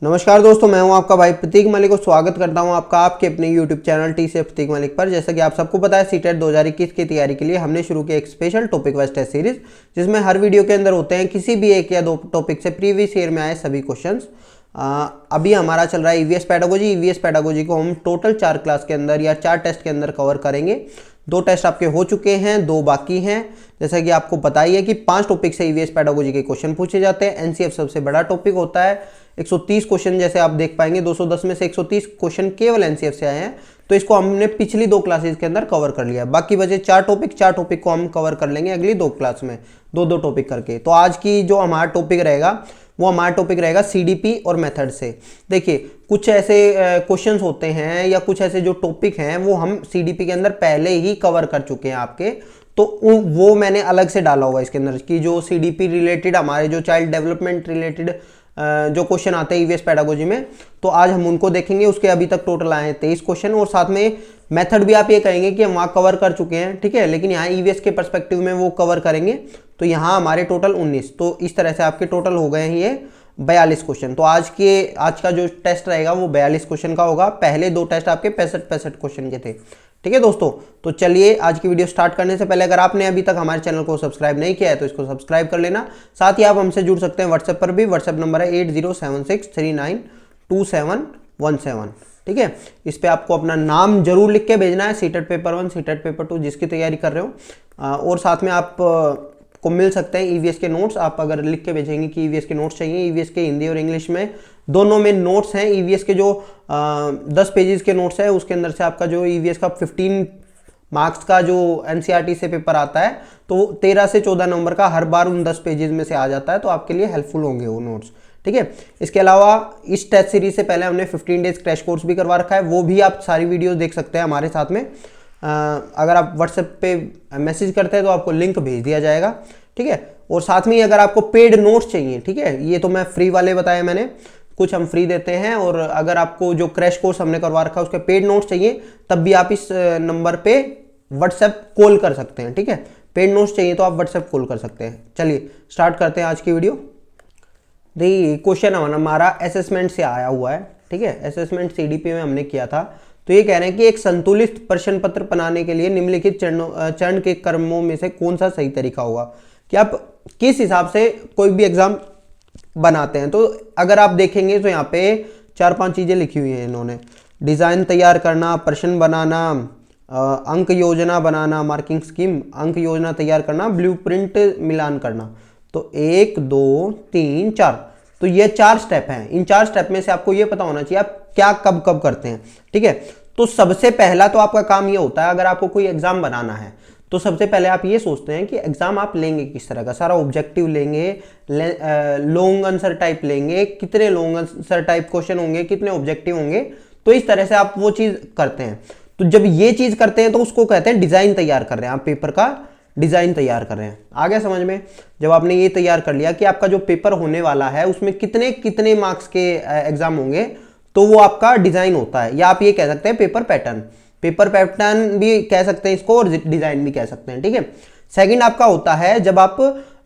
नमस्कार दोस्तों, मैं हूं आपका भाई प्रतीक मलिक और स्वागत करता हूं आपका आपके अपने YouTube चैनल टी से प्रतीक मलिक पर। जैसा कि आप सबको पता है, सीटेट 2021 की तैयारी के लिए हमने शुरू किया एक special topic wise test series, जिसमें हर वीडियो के अंदर होते हैं किसी भी एक या दो टॉपिक से प्रीवियस ईयर में आए सभी क्वेश्चंस। अभी हमारा चल रहा है ईवीएस पेडागोजी। ईवीएस पेडागोजी को हम टोटल 4 क्लास के अंदर या 4 टेस्ट के अंदर कवर करेंगे। 2 टेस्ट आपके हो चुके हैं, 2 बाकी हैं। जैसा कि आपको पता ही है कि 5 टॉपिक से ईवीएस पेडागोजी के क्वेश्चन पूछे जाते हैं। एनसीएफ सबसे बड़ा टॉपिक होता है। 130 क्वेश्चन जैसे आप देख पाएंगे, 210 में से 130 क्वेश्चन केवल एनसीएफ से आए हैं। तो इसको हमने पिछली 2 क्लासेस के अंदर कवर कर लिया। बाकी बचे 4 टॉपिक को हम कवर कर लेंगे अगली 2 क्लास में, 2 टॉपिक करके। तो आज की जो हमारा टॉपिक रहेगा वो हमारा टॉपिक रहेगा सीडीपी और मेथड से। देखिए, कुछ ऐसे क्वेश्चंस होते हैं या कुछ ऐसे जो टॉपिक हैं वो हम सीडीपी के अंदर पहले ही कवर कर चुके हैं आपके, तो वो मैंने अलग से डाला हुआ इसके अंदर कि जो सीडीपी रिलेटेड, हमारे जो चाइल्ड डेवलपमेंट रिलेटेड जो क्वेश्चन आते हैं ईवीएस पेडागोजी में, तो आज हम उनको देखेंगे। उसके अभी तक टोटल आए हैं 23 क्वेश्चन, और साथ में मेथड भी आप ये कहेंगे कि हम वहाँ कवर कर चुके हैं, ठीक है, लेकिन यहाँ ईवीएस के पर्सपेक्टिव में वो कवर करेंगे। तो यहाँ हमारे टोटल 19, तो इस तरह से आपके टोटल हो गए हैं ये 42 क्वेश्चन। तो आज का जो टेस्ट रहेगा वो 42 क्वेश्चन का होगा। पहले 2 टेस्ट आपके 65 क्वेश्चन के थे, ठीक है दोस्तों। तो चलिए, आज की वीडियो स्टार्ट करने से पहले अगर आपने अभी तक हमारे चैनल को सब्सक्राइब नहीं किया है तो इसको सब्सक्राइब कर लेना। साथ ही आप हमसे जुड़ सकते हैं व्हाट्सएप पर भी। व्हाट्सएप नंबर है 8076392717, ठीक है। इस पे आपको अपना नाम जरूर लिख के भेजना है, सीटेट पेपर 1, सीटेट पेपर 2 जिसकी तैयारी कर रहे हो। और साथ में आप को मिल सकते हैं ईवीएस के नोट्स। आप अगर लिख के भेजेंगे कि ईवीएस के नोट्स चाहिए, ईवीएस के हिंदी और इंग्लिश में दोनों में नोट्स हैं। ईवीएस के जो 10 पेजेस के नोट्स है, उसके अंदर से आपका जो ईवीएस का 15 मार्क्स का जो एनसीईआरटी से पेपर आता है, तो 13 से 14 नंबर का हर बार उन 10 पेजेस में से आ जाता है। तो आपके लिए हेल्पफुल होंगे वो नोट्स, ठीक है। इसके अलावा इस टेस्ट सीरीज से पहले हमने 15 डेज क्रैश कोर्स भी करवा रखा है, वो भी आप सारी वीडियोस देख सकते हैं हमारे साथ में। अगर आप व्हाट्सएप पे मैसेज करते हैं तो आपको लिंक भेज दिया जाएगा, ठीक है। और साथ में अगर आपको पेड नोट्स चाहिए, ठीक है, ये तो मैं फ्री वाले बताए मैंने, कुछ हम फ्री देते हैं। और अगर आपको जो क्रैश कोर्स हमने करवा रखा है उसके पेड नोट्स चाहिए, तब भी आप इस नंबर पे व्हाट्सएप कॉल कर सकते हैं, ठीक है। पेड नोट्स चाहिए तो आप व्हाट्सएप कॉल कर सकते हैं। चलिए स्टार्ट करते हैं आज की वीडियो। देखिए, क्वेश्चन हमारा असेसमेंट से आया हुआ है, ठीक है। असेसमेंट सीडीपी में हमने किया था। तो ये कह रहे हैं कि एक संतुलित प्रश्न पत्र बनाने के लिए निम्नलिखित चरण के क्रमों में से कौन सा सही तरीका होगा, कि आप किस हिसाब से कोई भी एग्जाम बनाते हैं। तो अगर आप देखेंगे तो यहाँ पे 4-5 चीजें लिखी हुई हैं इन्होंने। डिजाइन तैयार करना, प्रश्न बनाना, अंक योजना बनाना, मार्किंग स्कीम, अंक योजना तैयार करना, ब्लूप्रिंट मिलान करना। तो 1 2 3 4, तो ये 4 स्टेप हैं। इन 4 स्टेप में से आपको ये पता होना चाहिए आप क्या कब कब करते हैं, ठीक है। तो सबसे पहला तो आपका काम ये होता है, अगर आपको कोई एग्जाम बनाना है तो सबसे पहले आप ये सोचते हैं कि एग्जाम आप लेंगे किस तरह का। सारा ऑब्जेक्टिव लेंगे, लॉन्ग आंसर टाइप लेंगे, कितने लॉन्ग आंसर टाइप क्वेश्चन होंगे, कितने ऑब्जेक्टिव होंगे। तो इस तरह से आप वो चीज करते हैं। तो जब ये चीज करते हैं तो उसको कहते हैं डिजाइन तैयार कर रहे हैं, आप पेपर का डिजाइन तैयार कर रहे हैं। आ गया समझ में? जब आपने ये तैयार कर लिया कि आपका जो पेपर होने वाला है उसमें कितने कितने मार्क्स के एग्जाम होंगे, तो वो आपका डिजाइन होता है, या आप ये कह सकते हैं पेपर पैटर्न। पेपर पैटर्न भी कह सकते हैं इसको और डिजाइन भी कह सकते हैं, ठीक है। सेकंड आपका होता है जब आप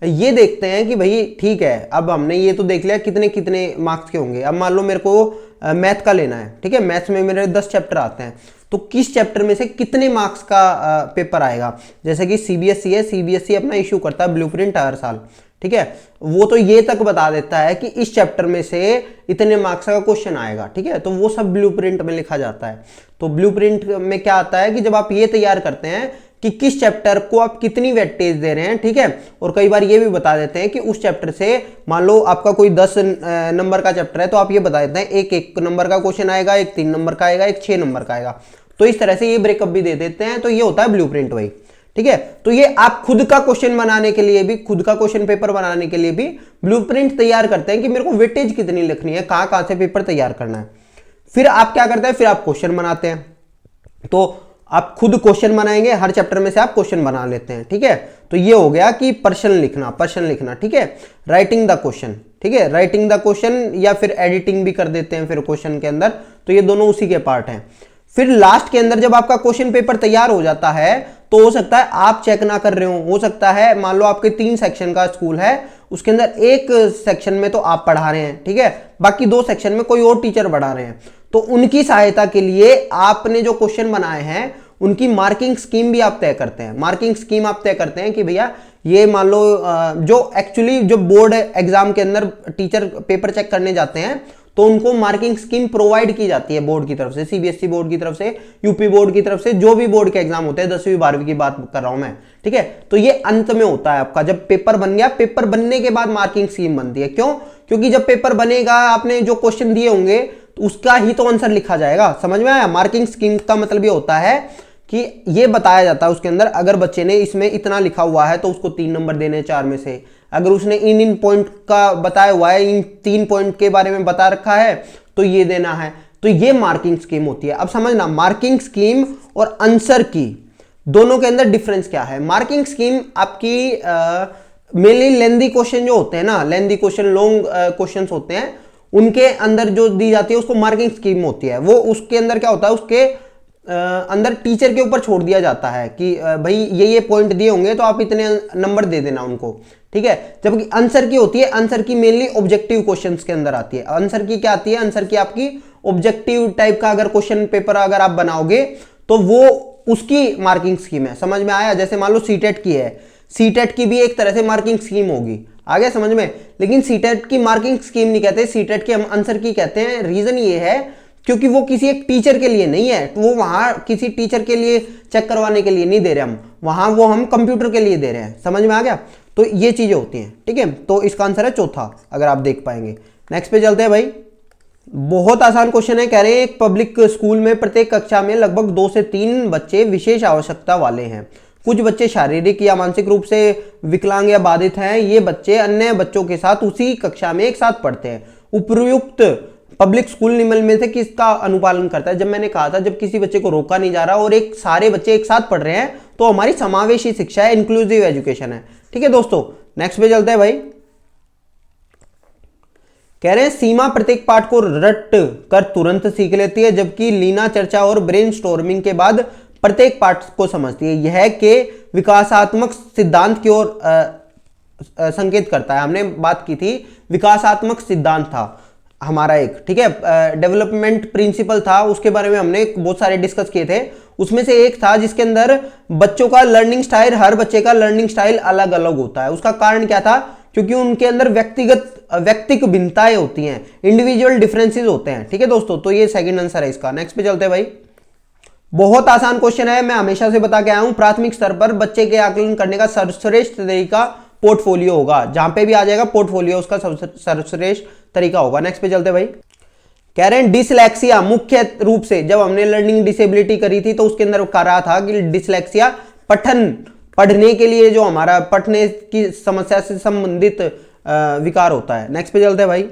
ये देखते हैं कि भाई ठीक है, अब हमने ये तो देख लिया कितने कितने मार्क्स के होंगे। अब मान लो मेरे को मैथ का लेना है, ठीक है। मैथ्स में मेरे 10 चैप्टर आते हैं, तो किस चैप्टर में से कितने मार्क्स का पेपर आएगा। जैसे कि सीबीएसई है, सीबीएसई अपना इशू करता है ब्लूप्रिंट हर साल, ठीक है। वो तो ये तक बता देता है कि इस चैप्टर में से इतने मार्क्स का क्वेश्चन आएगा, ठीक है। तो वो सब ब्लूप्रिंट में लिखा जाता है। तो ब्लूप्रिंट में क्या आता है कि जब आप ये तैयार करते हैं कि किस चैप्टर को आप कितनी वेटेज दे रहे हैं, ठीक है। और कई बार ये भी बता देते हैं कि उस चैप्टर से मान लो आपका कोई 10 नंबर का चैप्टर है, तो आप ये बता देते हैं एक 1 नंबर का क्वेश्चन आएगा, एक 3 नंबर का आएगा, एक 6 नंबर का आएगा। तो इस तरह से ये ब्रेकअप भी दे देते हैं। तो ये होता है ब्लूप्रिंट भाई, ठीक है। तो ये आप खुद का क्वेश्चन बनाने के लिए भी, खुद का क्वेश्चन पेपर बनाने के लिए भी ब्लूप्रिंट तैयार करते हैं कि मेरे को वेटेज कितनी लिखनी है, कहां कहां से पेपर तैयार करना है। फिर आप क्या करते हैं, फिर आप क्वेश्चन बनाते हैं। तो आप खुद क्वेश्चन बनाएंगे, हर चैप्टर में से आप क्वेश्चन बना लेते हैं, ठीक है। तो ये हो गया कि प्रश्न लिखना, ठीक है। राइटिंग द क्वेश्चन, ठीक है, राइटिंग द क्वेश्चन, या फिर एडिटिंग भी कर देते हैं फिर क्वेश्चन के अंदर। तो ये दोनों उसी के पार्ट हैं। फिर लास्ट के अंदर जब आपका क्वेश्चन पेपर तैयार हो जाता है, तो हो सकता है आप चेक ना कर रहे हो सकता है मान लो आपके 3 सेक्शन का स्कूल है, उसके अंदर एक सेक्शन में तो आप पढ़ा रहे हैं, ठीक है, बाकी 2 सेक्शन में कोई और टीचर पढ़ा रहे हैं, तो उनकी सहायता के लिए आपने जो क्वेश्चन बनाए हैं उनकी मार्किंग स्कीम भी आप तय करते हैं। मार्किंग स्कीम आप तय करते हैं कि भैया ये मान लो जो एक्चुअली जो बोर्ड एग्जाम के अंदर टीचर पेपर चेक करने जाते हैं तो उनको मार्किंग स्कीम प्रोवाइड की जाती है बोर्ड की तरफ से, सीबीएसई बोर्ड की तरफ से, यूपी बोर्ड की तरफ से, जो भी बोर्ड के एग्जाम होते हैं, 10वीं 12वीं की बात कर रहा हूं मैं, ठीक है। तो ये अंत में होता है आपका, जब पेपर बन गया, पेपर बनने के बाद मार्किंग स्कीम बनती है। क्यों? क्योंकि जब पेपर बनेगा आपने जो क्वेश्चन दिए होंगे तो उसका ही तो आंसर लिखा जाएगा। समझ में आया? मार्किंग स्कीम का मतलब ये होता है कि ये बताया जाता है उसके अंदर, अगर बच्चे ने इसमें इतना लिखा हुआ है तो उसको 3 नंबर देने 4 में से, अगर उसने इन पॉइंट का बताया हुआ है, इन 3 पॉइंट के बारे में बता रखा है तो ये देना है। तो ये मार्किंग स्कीम होती है। अब समझना, मार्किंग स्कीम और आंसर की दोनों के अंदर डिफरेंस क्या है। मार्किंग स्कीम आपकी मेनली लेंदी क्वेश्चन जो होते हैं ना, लेंदी क्वेश्चन, लॉन्ग क्वेश्चंस होते हैं, उनके अंदर जो दी जाती है उसको मार्किंग स्कीम होती है। वो उसके अंदर क्या होता है, उसके अंदर टीचर के ऊपर छोड़ दिया जाता है कि भाई ये पॉइंट दिए होंगे तो आप इतने नंबर दे देना उनको, ठीक है। जबकि आंसर की होती है, आंसर की मेनली ऑब्जेक्टिव क्वेश्चंस के अंदर आती है। आंसर की क्या आती है? आंसर की आपकी ऑब्जेक्टिव टाइप का अगर क्वेश्चन पेपर अगर आप बनाओगे तो वो उसकी मार्किंग स्कीम है। समझ में आया? जैसे मान लो सीटेट की है, सीटेट की भी एक तरह से मार्किंग स्कीम होगी, आ गया समझ में। लेकिन सीटेट की मार्किंग स्कीम नहीं कहते, सीटेट की हम आंसर की कहते हैं। रीजन ये है क्योंकि वो किसी एक टीचर के लिए नहीं है, वो वहां किसी टीचर के लिए चेक करवाने के लिए नहीं दे रहे हम, वहां वो हम कंप्यूटर के लिए दे रहे हैं। समझ में आ गया? तो ये चीजें होती हैं, ठीक है। तो इसका आंसर है चौथा, अगर आप देख पाएंगे। नेक्स्ट पे चलते हैं भाई। बहुत आसान क्वेश्चन है। कह रहे हैं एक पब्लिक स्कूल में प्रत्येक कक्षा में लगभग 2 से 3 बच्चे विशेष आवश्यकता वाले हैं। कुछ बच्चे शारीरिक या मानसिक रूप से विकलांग या बाधित हैं। ये बच्चे अन्य बच्चों के साथ उसी कक्षा में एक साथ पढ़ते हैं। उपयुक्त पब्लिक स्कूल निम्न में से किसका अनुपालन करता है? जब मैंने कहा था, जब किसी बच्चे को रोका नहीं जा रहा और एक सारे बच्चे एक साथ पढ़ रहे हैं तो हमारी समावेशी शिक्षा है, इंक्लूसिव एजुकेशन है, ठीक है दोस्तों। नेक्स्ट पे चलते हैं भाई। कह रहे हैं सीमा प्रत्येक पाठ को रट कर तुरंत सीख लेती है, जबकि लीना चर्चा और ब्रेनस्टॉर्मिंग के बाद प्रत्येक पाठ को समझती है। यह के विकासात्मक सिद्धांत की ओर संकेत करता है। हमने बात की थी, विकासात्मक सिद्धांत था हमारा एक, ठीक है, डेवलपमेंट प्रिंसिपल था, उसके बारे में हमने बहुत सारे डिस्कस किए थे। उसमें से एक था जिसके अंदर बच्चों का लर्निंग स्टाइल, हर बच्चे का लर्निंग स्टाइल अलग अलग होता है। उसका कारण क्या था? क्योंकि उनके अंदर व्यक्तिगत भिन्नताएं होती हैं, इंडिविजुअल डिफरेंसेस होते हैं, ठीक है दोस्तों। तो ये सेकंड आंसर है इसका। नेक्स्ट पे चलते हैं भाई। बहुत आसान क्वेश्चन है, मैं हमेशा से बता के आया हूं, प्राथमिक स्तर पर बच्चे के आकलन करने का सर्वश्रेष्ठ तरीका पोर्टफोलियो होगा। जहां पे भी आ जाएगा पोर्टफोलियो उसका सर्वश्रेष्ठ तरीका होगा। नेक्स्ट पे चलते भाई। कह रहे हैं डिसलेक्सिया मुख्य रूप से, जब हमने लर्निंग डिसेबिलिटी करी थी तो उसके अंदर कह रहा था कि डिसलेक्सिया पढ़ने के लिए जो हमारा पढ़ने की समस्या से संबंधित विकार होता है। नेक्स्ट पे चलते हैं भाई।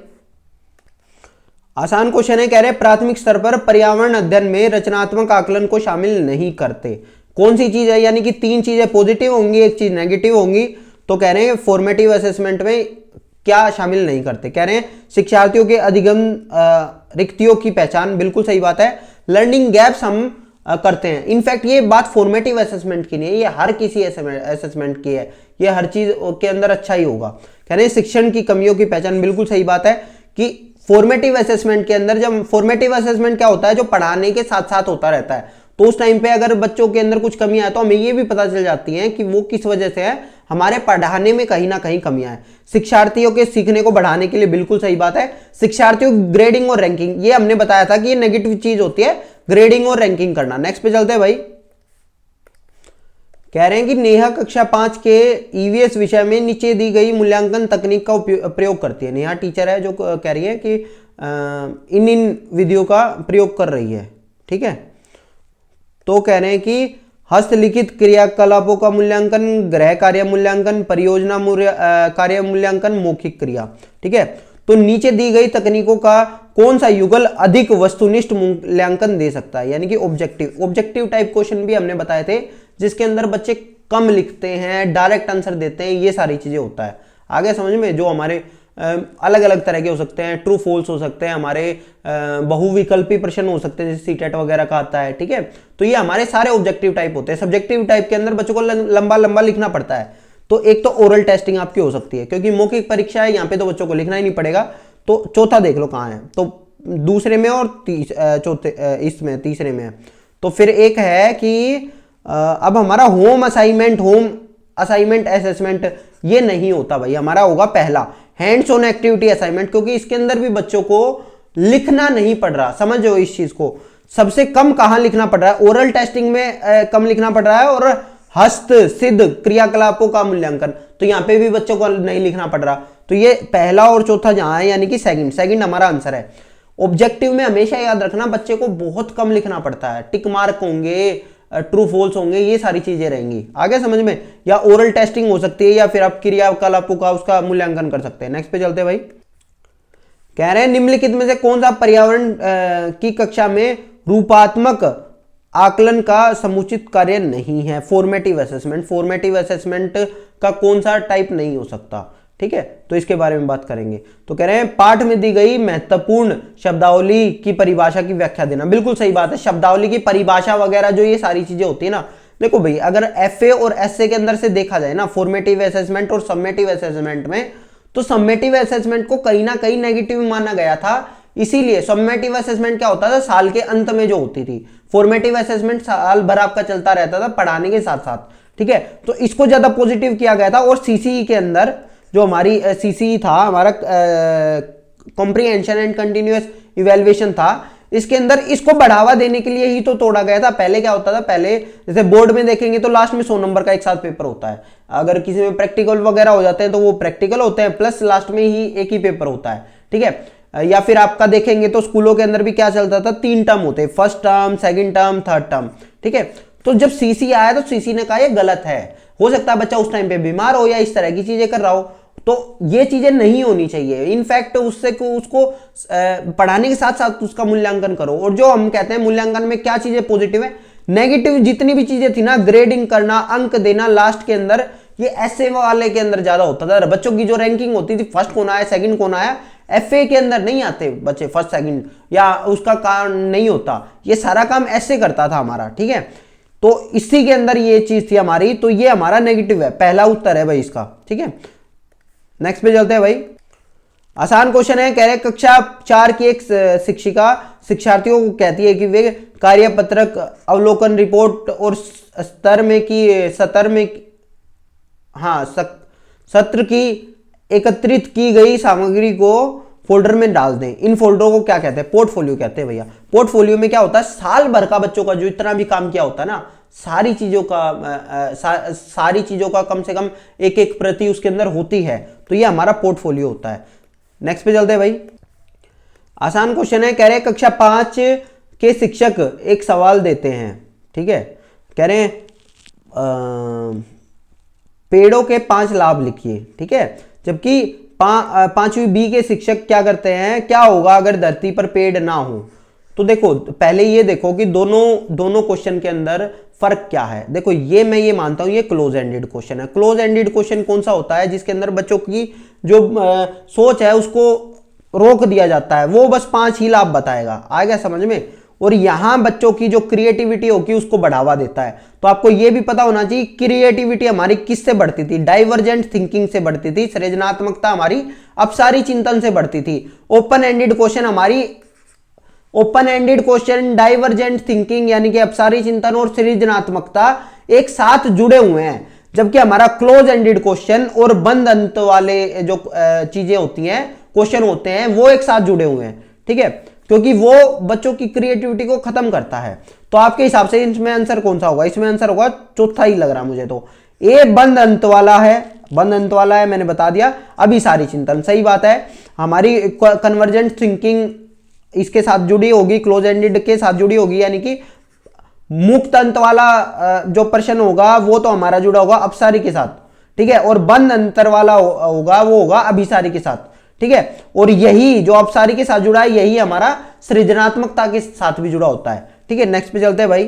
आसान क्वेश्चन है। कह रहे हैं प्राथमिक स्तर पर पर्यावरण अध्ययन में रचनात्मक आकलन को शामिल नहीं करते। कौन सी चीज है? यानी कि 3 चीजें पॉजिटिव होंगी, एक चीज नेगेटिव होंगी। तो कह रहे हैं फॉर्मेटिव असेसमेंट में क्या शामिल नहीं करते। कह रहे हैं शिक्षार्थियों के अधिगम रिक्तियों की पहचान, बिल्कुल सही बात है। लर्निंग गैप्स हम करते हैं। इनफैक्ट ये बात फॉर्मेटिव असेसमेंट की नहीं है, ये हर किसी असेसमेंट की है, ये हर चीज के अंदर अच्छा ही होगा। कह रहे हैं शिक्षण की कमियों की पहचान, बिल्कुल सही बात है कि फॉर्मेटिव असेसमेंट के अंदर, जब फॉर्मेटिव असेसमेंट क्या होता है, जो पढ़ाने के साथ साथ होता रहता है, तो उस टाइम पे अगर बच्चों के अंदर कुछ कमियां है तो हमें ये भी पता चल जाती है कि वो किस वजह से है, हमारे पढ़ाने में कहीं ना कहीं कमियां है। शिक्षार्थियों के सीखने को बढ़ाने के लिए बिल्कुल सही बात है। शिक्षार्थियों की ग्रेडिंग और रैंकिंग, ये हमने बताया था कि ये नेगेटिव चीज होती है, ग्रेडिंग और रैंकिंग करना। नेक्स्ट पे चलते हैं भाई। कह रहे हैं कि नेहा कक्षा 5 के ईवीएस विषय में नीचे दी गई मूल्यांकन तकनीक का प्रयोग करती है। नेहा टीचर है जो कह रही है कि इन विधियों का प्रयोग कर रही है, ठीक है। तो कह रहे हैं कि हस्तलिखित क्रियाकलापों का मूल्यांकन, गृह कार्य मूल्यांकन, परियोजना कार्य मूल्यांकन, मौखिक क्रिया, ठीक है। तो नीचे दी गई तकनीकों का कौन सा युगल अधिक वस्तुनिष्ठ मूल्यांकन दे सकता है? यानी कि ऑब्जेक्टिव टाइप क्वेश्चन भी हमने बताए थे, जिसके अंदर बच्चे कम लिखते हैं, डायरेक्ट आंसर देते हैं, ये सारी चीजें होता है। आगे समझ में, जो हमारे अलग अलग तरह के हो सकते हैं, ट्रू फॉल्स हो सकते हैं, हमारे बहुविकल्पी प्रश्न हो सकते हैं, जैसे सीटेट वगैरह का आता है, ठीक है। तो ये हमारे सारे ऑब्जेक्टिव टाइप होते हैं। सब्जेक्टिव टाइप के अंदर बच्चों को लंबा लंबा लिखना पड़ता है। तो एक तो ओरल टेस्टिंग आपकी हो सकती है, क्योंकि मौखिक परीक्षा है, यहाँ पे तो बच्चों को लिखना ही नहीं पड़ेगा। तो चौथा देख लो कहाँ है, तो दूसरे में और चौथे इसमें तीसरे में है। तो फिर एक है कि अब हमारा होम असाइनमेंट असेसमेंट ये नहीं होता भाई, हमारा होगा पहला हैंड्स ऑन एक्टिविटी असाइनमेंट, क्योंकि इसके अंदर भी बच्चों को लिखना नहीं पड़ रहा। समझो इस चीज को, सबसे कम कहां लिखना पड़ रहा है, ओरल टेस्टिंग में कम लिखना पड़ रहा है, और हस्त सिद्ध क्रियाकलापों का मूल्यांकन तो यहां पे भी बच्चों को नहीं लिखना पड़ रहा। तो ये पहला और चौथा जहां है, यानी कि सेकंड हमारा आंसर है। ऑब्जेक्टिव में हमेशा याद रखना बच्चे को बहुत कम लिखना पड़ता है, टिक मार्क होंगे, ट्रू फॉल्स होंगे, ये सारी चीजें रहेंगी। आगे समझ में, या ओरल टेस्टिंग हो सकती है, या फिर आप क्रियाकलापों का उसका मूल्यांकन कर सकते हैं। नेक्स्ट पे चलते हैं भाई। कह रहे हैं निम्नलिखित में से कौन सा पर्यावरण की कक्षा में रूपात्मक आकलन का समुचित कार्य नहीं है। फॉर्मेटिव असेसमेंट का कौन सा टाइप नहीं हो सकता, ठीक है, तो इसके बारे में बात करेंगे। तो कह रहे हैं पाठ में दी गई महत्वपूर्ण शब्दावली की परिभाषा की व्याख्या देना। बिल्कुल सही बात है, शब्दावली की परिभाषा वगैरह जो ये सारी चीजें होती है ना, देखो भाई अगर एफए और एसए के अंदर से देखा जाए ना, फॉर्मेटिव असेसमेंट और समेटिव असेसमेंट में, तो समेटिव असेसमेंट को कहीं ना कहीं नेगेटिव माना गया था। इसीलिए समेटिव असेसमेंट क्या होता था, साल के अंत में जो होती थी। फॉर्मेटिव असेसमेंट साल भर आपका चलता रहता था पढ़ाने के साथ साथ, ठीक है, तो इसको ज्यादा पॉजिटिव किया गया था। और सीसीई के अंदर जो हमारी सीसीई था, हमारा कॉम्प्रिहेंशन एंड कंटिन्यूअस इवैल्यूएशन था, इसके अंदर इसको बढ़ावा देने के लिए ही तो तोड़ा गया था। पहले क्या होता था, पहले जैसे बोर्ड में देखेंगे तो लास्ट में 100 नंबर का एक साथ पेपर होता है। अगर किसी में प्रैक्टिकल वगैरह हो जाते हैं तो वो प्रैक्टिकल होते हैं, प्लस लास्ट में ही एक ही पेपर होता है, ठीक है। या फिर आपका देखेंगे तो स्कूलों के अंदर भी क्या चलता था, 3 टर्म होते, first term, second term, third term, ठीक है। तो जब सीसी आया तो सीसी ने कहा ये गलत है, हो सकता है बच्चा उस टाइम पे बीमार हो या इस तरह की चीजें कर रहा हो, तो ये चीजें नहीं होनी चाहिए। इनफैक्ट उससे को उसको पढ़ाने के साथ साथ उसका मूल्यांकन करो। और जो हम कहते हैं मूल्यांकन में क्या चीजें पॉजिटिव है, नेगेटिव जितनी भी चीजें थी ना, ग्रेडिंग करना, अंक देना लास्ट के अंदर, ये एसए वाले के अंदर ज्यादा होता था। बच्चों की जो रैंकिंग होती थी, फर्स्ट कौन आया, सेकंड कौन आया, एफए के अंदर नहीं आते बच्चे फर्स्ट सेकंड, या उसका काम नहीं होता, ये सारा काम ऐसे करता था हमारा, ठीक है। तो इसी के अंदर ये चीज थी हमारी, तो ये हमारा नेगेटिव है, पहला उत्तर है भाई इसका, ठीक है। नेक्स्ट पे चलते हैं भाई। आसान क्वेश्चन है, कह रहे कक्षा 4 की एक शिक्षिका शिक्षार्थियों को कहती है कि वे कार्यपत्रक, अवलोकन रिपोर्ट और सत्र की एकत्रित की गई सामग्री को फोल्डर में डाल दें। इन फोल्डरों को क्या कहते हैं, पोर्टफोलियो कहते हैं भैया। पोर्टफोलियो में क्या होता है, साल भर का बच्चों का जो इतना भी काम किया होता है ना, सारी चीजों का कम से कम एक एक प्रति उसके अंदर होती है, तो ये हमारा पोर्टफोलियो होता है। नेक्स्ट पे चलते हैं भाई। आसान क्वेश्चन है, कह रहे हैं कक्षा 5 के शिक्षक एक सवाल देते हैं, ठीक है, कह रहे हैं पेड़ों के 5 लाभ लिखिए, ठीक है। जबकि 5वीं बी के शिक्षक क्या करते हैं, क्या होगा अगर धरती पर पेड़ ना हो। तो देखो पहले ये देखो कि दोनों क्वेश्चन के अंदर फर्क क्या है। देखो ये मैं ये मानता हूं ये क्लोज एंडेड क्वेश्चन है। क्लोज एंडेड क्वेश्चन कौन सा होता है, जिसके अंदर बच्चों की जो सोच है उसको रोक दिया जाता है, वो बस 5 ही लाभ बताएगा, आएगा समझ में। और यहां बच्चों की जो क्रिएटिविटी होगी उसको बढ़ावा देता है। तो आपको यह भी पता होना चाहिए क्रिएटिविटी हमारी किससे बढ़ती थी, डाइवर्जेंट थिंकिंग से बढ़ती थी। सृजनात्मकता हमारी अपसारी चिंतन से बढ़ती थी। Open ended question, divergent thinking यानी कि अपसारी चिंतन और सृजनात्मकता एक साथ जुड़े हुए हैं, जबकि हमारा क्लोज एंडेड क्वेश्चन और बंद अंत वाले जो चीजें होती हैं, क्वेश्चन होते हैं, वो एक साथ जुड़े हुए हैं, ठीक है, क्योंकि वो बच्चों की क्रिएटिविटी को खत्म करता है। तो आपके हिसाब से इसमें आंसर कौन सा होगा, इसमें आंसर होगा चौथा ही लग रहा मुझे तो, ए बंद अंत वाला है, मैंने बता दिया। अभी सारी चिंतन सही बात है, हमारी कन्वर्जेंट थिंकिंग इसके साथ जुड़ी होगी, क्लोज एंडेड के साथ जुड़ी होगी, यानी कि मुक्त अंत वाला जो प्रश्न होगा वो तो हमारा जुड़ा होगा अपसारी के साथ, ठीक है, और बंद अंतर वाला होगा वो होगा अभिसारी के साथ, ठीक है। और यही जो अपसारी के साथ जुड़ा है यही हमारा सृजनात्मकता के साथ भी जुड़ा होता है, ठीक है। नेक्स्ट पे चलते हैं भाई।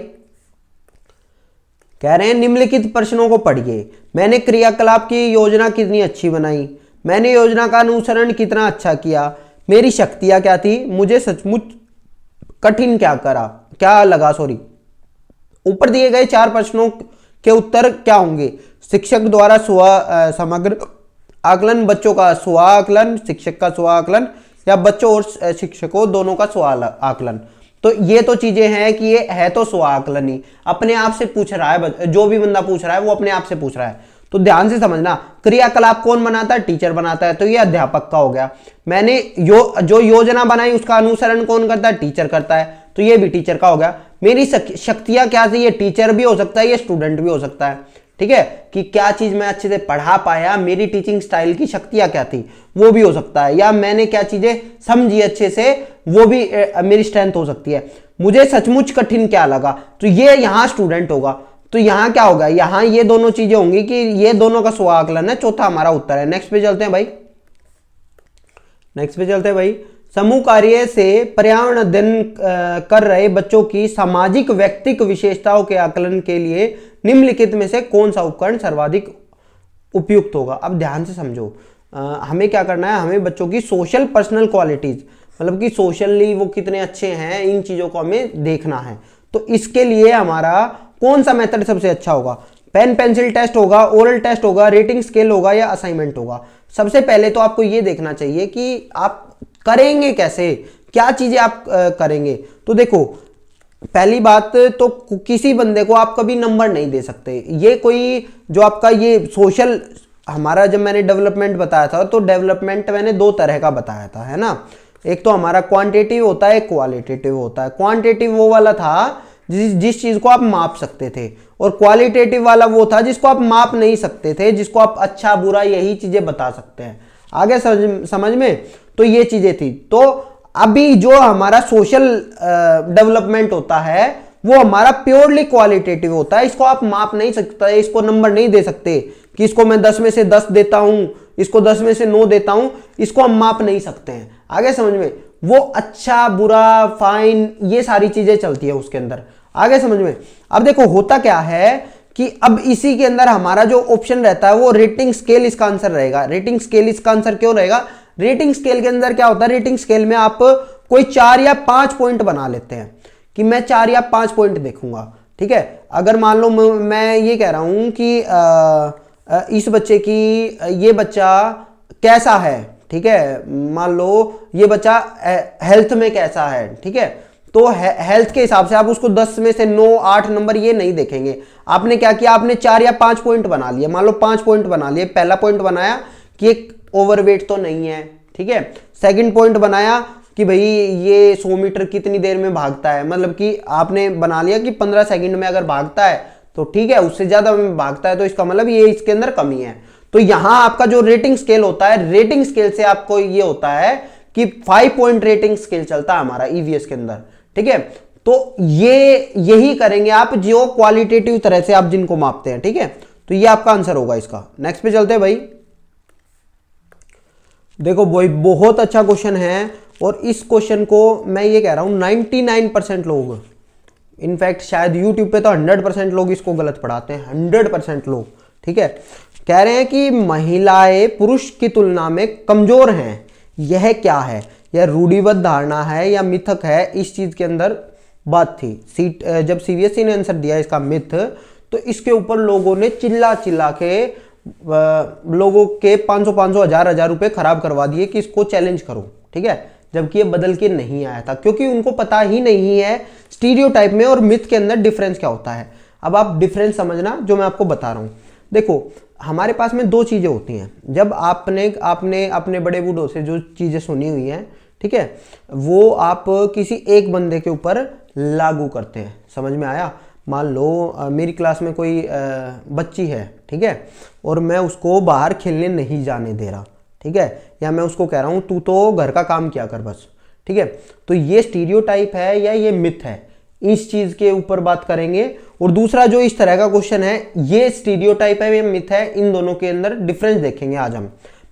कह रहे हैं निम्नलिखित प्रश्नों को पढ़िए। मैंने क्रियाकलाप की योजना कितनी अच्छी बनाई, मैंने योजना का अनुसरण कितना अच्छा किया, मेरी शक्तियां क्या थी, मुझे सचमुच कठिन क्या लगा। ऊपर दिए गए 4 प्रश्नों के उत्तर क्या होंगे। शिक्षक द्वारा समग्र आकलन, बच्चों का स्व आकलन, शिक्षक का स्व आकलन, या बच्चों और शिक्षकों दोनों का स्व आकलन। तो ये तो चीजें हैं कि ये है तो स्व आकलन ही, अपने आप से पूछ रहा है, जो भी बंदा पूछ रहा है वो अपने आप से पूछ रहा है। तो ध्यान से समझना, क्रियाकलाप कौन बनाता है? टीचर बनाता है, तो ये अध्यापक का हो गया। मैंने जो योजना बनाई उसका अनुसरण कौन करता है? टीचर करता है, तो ये भी टीचर का हो गया। मेरी शक्तियां क्या थी? ये टीचर भी हो सकता है, ये स्टूडेंट भी हो सकता है, ठीक है, कि क्या चीज मैं अच्छे से पढ़ा पाया, मेरी टीचिंग स्टाइल की शक्तियां क्या थी, वो भी हो सकता है, या मैंने क्या चीजें समझी अच्छे से, वो भी मेरी स्ट्रेंथ हो सकती है। मुझे सचमुच कठिन क्या लगा, तो ये यहाँ स्टूडेंट होगा। तो यहाँ क्या होगा? यहाँ ये दोनों चीजें होंगी कि ये दोनों का स्व आकलन है, चौथा हमारा उत्तर है। नेक्स्ट पे चलते हैं भाई, नेक्स्ट पे चलते हैं भाई। समूह कार्य से पर्यावरण अध्ययन कर रहे बच्चों की सामाजिक व्यक्तिक विशेषताओं के आकलन के लिए निम्नलिखित में से कौन सा उपकरण सर्वाधिक उपयुक्त होगा? अब ध्यान से समझो, हमें क्या करना है? हमें बच्चों की सोशल पर्सनल क्वालिटीज, मतलब कि सोशली वो कितने अच्छे हैं, इन चीजों को हमें देखना है। तो इसके लिए हमारा कौन सा मेथड सबसे अच्छा होगा? पेन पेंसिल टेस्ट होगा, ओरल टेस्ट होगा, रेटिंग स्केल होगा, या असाइनमेंट होगा? सबसे पहले तो आपको ये देखना चाहिए कि आप करेंगे कैसे, क्या चीजें आप करेंगे। तो देखो, पहली बात तो किसी बंदे को आप कभी नंबर नहीं दे सकते। ये कोई जो आपका ये सोशल, हमारा जब मैंने डेवलपमेंट बताया था तो डेवलपमेंट मैंने दो तरह का बताया था, है ना। एक तो हमारा क्वांटिटेटिव होता है, एक क्वालिटेटिव होता है। क्वांटिटेटिव वो वाला था जिस चीज को आप माप सकते थे, और क्वालिटेटिव वाला वो था जिसको आप माप नहीं सकते थे, जिसको आप अच्छा बुरा यही चीजें बता सकते हैं। आगे समझ में? तो ये चीजें थी। तो अभी जो हमारा सोशल डेवलपमेंट होता है वो हमारा प्योरली क्वालिटेटिव होता है। इसको आप माप नहीं सकते, इसको नंबर नहीं दे सकते कि इसको मैं 10 में से 10 देता हूं, इसको 10 में से 9 देता हूं, इसको हम माप नहीं सकते हैं। आगे समझ में? वो अच्छा बुरा फाइन ये सारी चीजें चलती है उसके अंदर। आगे समझ में? अब देखो होता क्या है कि अब इसी के अंदर हमारा जो ऑप्शन रहता है वो रेटिंग स्केल इसका आंसर रहेगा। रेटिंग स्केल इसका आंसर क्यों रहेगा? रेटिंग स्केल के अंदर क्या होता है? रेटिंग स्केल में आप कोई 4 या 5 पॉइंट बना लेते हैं कि मैं 4 या 5 पॉइंट देखूंगा, ठीक है। अगर मान लो मैं ये कह रहा हूं कि इस बच्चे की, ये बच्चा कैसा है, ठीक है, मान लो ये बच्चा हेल्थ में कैसा है, ठीक है, तो हेल्थ के हिसाब से आप उसको 10 में से 9 8 नंबर ये नहीं देखेंगे। आपने क्या किया? आपने 4 या 5 पॉइंट बना लिए। मान लो 5 पॉइंट बना लिए। पहला पॉइंट बनाया कि एक ओवरवेट तो नहीं है, ठीक है। सेकंड पॉइंट बनाया कि भाई ये 100 मीटर कितनी देर में भागता है, मतलब कि आपने बना लिया कि 15 सेकंड में अगर भागता है तो ठीक है, उससे ज्यादा में भागता है तो इसका मतलब ये इसके अंदर कमी है। तो यहां आपका जो रेटिंग स्केल होता है, रेटिंग स्केल से आपको ये होता है कि 5 पॉइंट रेटिंग स्केल चलता है हमारा ईवीएस के अंदर, ठीक है। तो यही करेंगे आप जो क्वालिटेटिव तरह से आप जिनको मापते हैं, ठीक है। तो ये आपका आंसर होगा इसका। नेक्स्ट पे चलते हैं भाई। देखो भाई बहुत अच्छा क्वेश्चन है, और इस क्वेश्चन को मैं ये कह रहा हूं 99% लोग, इनफैक्ट शायद यूट्यूब पे तो 100% लोग इसको गलत पढ़ाते हैं, 100% लोग, ठीक है। कह रहे हैं कि महिलाएं पुरुष की तुलना में कमजोर हैं, यह क्या है? यह रूढ़िबद्ध धारणा है या मिथक है? इस चीज के अंदर बात थी। जब सीबीएसई ने आंसर दिया इसका मिथ, तो इसके ऊपर लोगों ने चिल्ला चिल्ला के लोगों के 500 1000 रुपए खराब करवा दिए कि इसको चैलेंज करो, ठीक है। जबकि ये बदल के नहीं आया था, क्योंकि उनको पता ही नहीं है स्टीरियोटाइप में और मिथ के अंदर डिफरेंस क्या होता है। अब आप डिफरेंस समझना जो मैं आपको बता रहा हूं। देखो हमारे पास में दो चीजें होती हैं। जब आपने अपने बड़े बूढ़ों से जो चीजें सुनी हुई हैं, ठीक है, वो आप किसी एक बंदे के ऊपर लागू करते हैं। समझ में आया? मान लो मेरी क्लास में कोई बच्ची है, ठीक है, और मैं उसको बाहर खेलने नहीं जाने दे रहा, ठीक है, या मैं उसको कह रहा हूं तू तो घर का काम किया कर बस, ठीक है। तो ये स्टीरियोटाइप है या ये मिथ है, इस चीज के ऊपर बात करेंगे। और दूसरा जो इस तरह का क्वेश्चन है, ये स्टीरियोटाइप है या मिथ है, इन दोनों के अंदर डिफरेंस देखेंगे आज हम।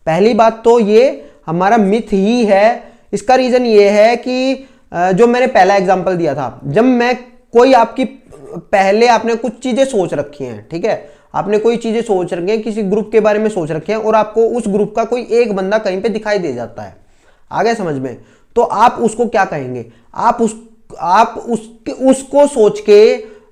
पहली बात तो ये हमारा मिथ ही है। इसका रीजन ये है कि जो मैंने पहला एग्जांपल दिया था, जब मैं कोई आपकी पहले आपने कुछ चीजें सोच रखी हैं, ठीक है, आपने कोई चीजें सोच रखी हैं, किसी ग्रुप के बारे में सोच रखे हैं, और आपको उस ग्रुप का कोई एक बंदा कहीं पे दिखाई दे जाता है, आगे समझ में, तो आप उसको क्या कहेंगे? आप उसको सोच के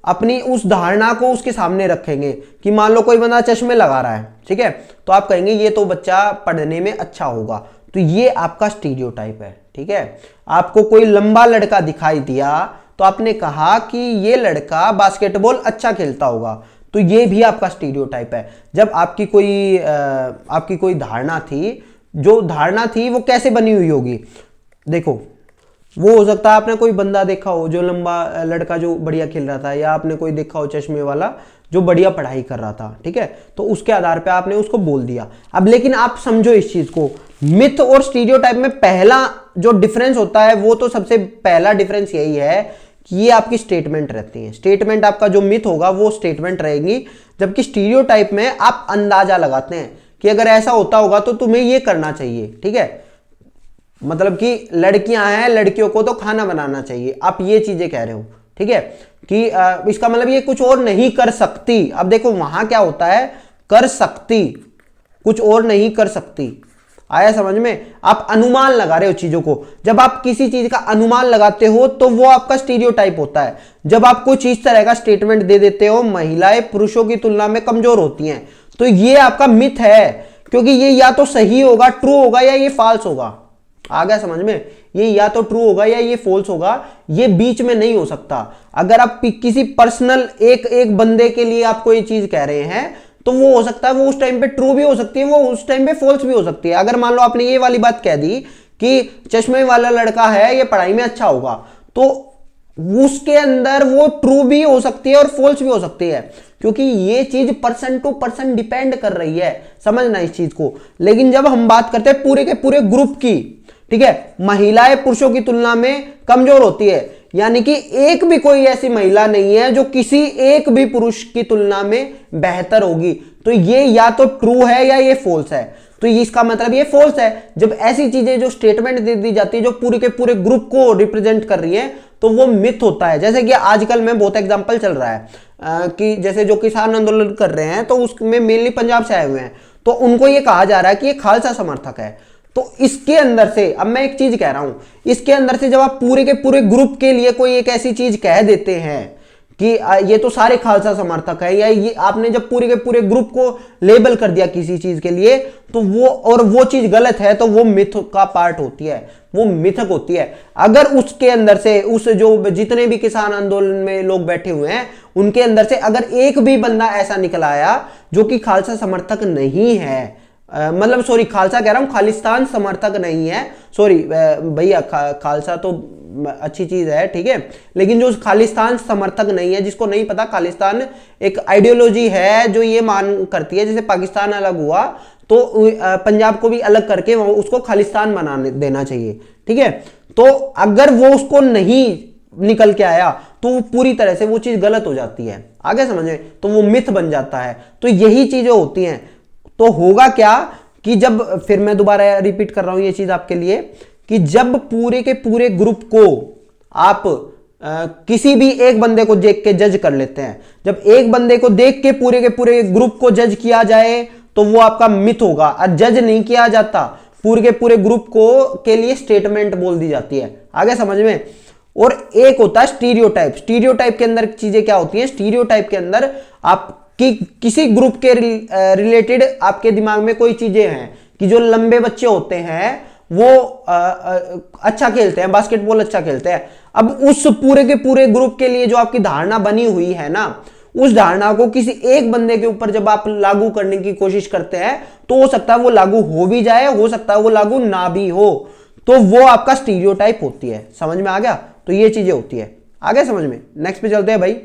अपनी उस धारणा को उसके सामने रखेंगे कि मान लो कोई बंदा चश्मे लगा रहा है, ठीक है, तो आप कहेंगे ये तो बच्चा पढ़ने में अच्छा होगा, तो ये आपका स्टीरियोटाइप है, ठीक है। आपको कोई लंबा लड़का दिखाई दिया तो आपने कहा कि ये लड़का बास्केटबॉल अच्छा खेलता होगा, तो ये भी आपका स्टीरियोटाइप है। जब आपकी कोई धारणा थी, जो धारणा थी वो कैसे बनी हुई होगी, देखो वो हो सकता है आपने कोई बंदा देखा हो जो लंबा लड़का जो बढ़िया खेल रहा था, या आपने कोई देखा हो चश्मे वाला जो बढ़िया पढ़ाई कर रहा था, ठीक है, तो उसके आधार पे आपने उसको बोल दिया। अब लेकिन आप समझो इस चीज को, मिथ और स्टीरियोटाइप में पहला जो डिफरेंस होता है वो तो सबसे पहला डिफरेंस यही है कि ये आपकी स्टेटमेंट रहती है। स्टेटमेंट आपका जो मिथ होगा वो स्टेटमेंट रहेगी, जबकि स्टीरियोटाइप में आप अंदाजा लगाते हैं कि अगर ऐसा होता होगा तो तुम्हें ये करना चाहिए, ठीक है, मतलब कि लड़कियां हैं, लड़कियों को तो खाना बनाना चाहिए, आप ये चीजें कह रहे हो, ठीक है, कि इसका मतलब ये कुछ और नहीं कर सकती। अब देखो वहां क्या होता है, कर सकती, कुछ और नहीं कर सकती, आया समझ में। आप अनुमान लगा रहे हो चीजों को, जब आप किसी चीज का अनुमान लगाते हो तो वो आपका स्टीरियोटाइप होता है। जब आप कुछ इस तरह का स्टेटमेंट दे देते हो, महिलाएं पुरुषों की तुलना में कमजोर होती हैं, तो ये आपका मिथ है, क्योंकि ये या तो सही होगा, ट्रू होगा, या ये फॉल्स होगा। आ गया समझ में, ये या तो ट्रू होगा या ये फॉल्स होगा, ये बीच में नहीं हो सकता। अगर आप किसी पर्सनल एक बंदे के लिए आपको ये चीज कह रहे हैं तो वो हो सकता है, वो उस टाइम पे ट्रू भी हो सकती है, वो उस टाइम पे फॉल्स भी हो सकती है। अगर मान लो आपने ये वाली बात कह दी कि चश्मे वाला लड़का है ये पढ़ाई में अच्छा होगा, तो उसके अंदर वो ट्रू भी हो सकती है और फॉल्स भी हो सकती है, क्योंकि ये चीज पर्सन टू पर्सन डिपेंड कर रही है, समझना इस चीज को। लेकिन जब हम बात करते हैं पूरे के पूरे ग्रुप की, ठीक है, महिलाएं पुरुषों की तुलना में कमजोर होती है, यानी कि एक भी कोई ऐसी महिला नहीं है जो किसी एक भी पुरुष की तुलना में बेहतर होगी, तो ये या तो ट्रू है या ये फॉल्स है। तो इसका मतलब ये फॉल्स है। जब ऐसी चीजें जो स्टेटमेंट दे दी जाती है जो पूरे के पूरे ग्रुप को रिप्रेजेंट कर रही है, तो वो मिथ होता है। जैसे कि आजकल में बहुत एग्जांपल चल रहा है कि जैसे जो किसान आंदोलन कर रहे हैं तो उसमें मेनली पंजाब से आए हुए हैं, तो उनको ये कहा जा रहा है कि ये खालसा समर्थक है। तो इसके अंदर से, अब मैं एक चीज कह रहा हूं, इसके अंदर से जब आप पूरे के पूरे ग्रुप के लिए कोई एक ऐसी चीज कह देते हैं कि ये तो सारे खालसा समर्थक है, या ये आपने जब पूरे के पूरे ग्रुप को लेबल कर दिया किसी चीज के लिए, तो वो चीज गलत है, तो वो मिथ का पार्ट होती है, वो मिथक होती है। अगर उसके अंदर से उस जो जितने भी किसान आंदोलन में लोग बैठे हुए हैं उनके अंदर से अगर एक भी बंदा ऐसा निकल आया जो कि खालसा समर्थक नहीं है, मतलब सॉरी खालसा कह रहा हूं, खालिस्तान समर्थक नहीं है, सॉरी भैया, खालसा तो अच्छी चीज है, ठीक है, लेकिन जो खालिस्तान समर्थक नहीं है, जिसको नहीं पता, खालिस्तान एक आइडियोलॉजी है जो ये मान करती है जैसे पाकिस्तान अलग हुआ तो पंजाब को भी अलग करके उसको खालिस्तान बना देना चाहिए, ठीक है। तो अगर वो उसको नहीं निकल के आया तो वो पूरी तरह से वो चीज गलत हो जाती है, आगे समझे, तो वो मिथ बन जाता है। तो यही चीजें होती हैं। तो होगा क्या कि जब, फिर मैं दोबारा रिपीट कर रहा हूं ये चीज आपके लिए, कि जब पूरे के पूरे ग्रुप को आप किसी भी एक बंदे को देख के जज कर लेते हैं, जब एक बंदे को देख के पूरे ग्रुप को जज किया जाए तो वो आपका मिथ होगा। और जज नहीं किया जाता, पूरे के पूरे ग्रुप को के लिए स्टेटमेंट बोल दी जाती है, आगे समझ में। और एक होता है स्टीरियोटाइप। स्टीरियोटाइप के अंदर चीजें क्या होती हैं, स्टीरियोटाइप के अंदर आप कि किसी ग्रुप के रिलेटेड आपके दिमाग में कोई चीजें हैं कि जो लंबे बच्चे होते हैं वो अच्छा खेलते हैं, बास्केटबॉल अच्छा खेलते हैं। अब उस पूरे के पूरे ग्रुप के लिए जो आपकी धारणा बनी हुई है ना, उस धारणा को किसी एक बंदे के ऊपर जब आप लागू करने की कोशिश करते हैं तो हो सकता है वो लागू हो भी जाए, हो सकता है वो लागू ना भी हो, तो वो आपका स्टीरियोटाइप होती है। समझ में आ गया? तो ये चीजें होती है, आगे समझ में। नेक्स्ट पे चलते हैं भाई।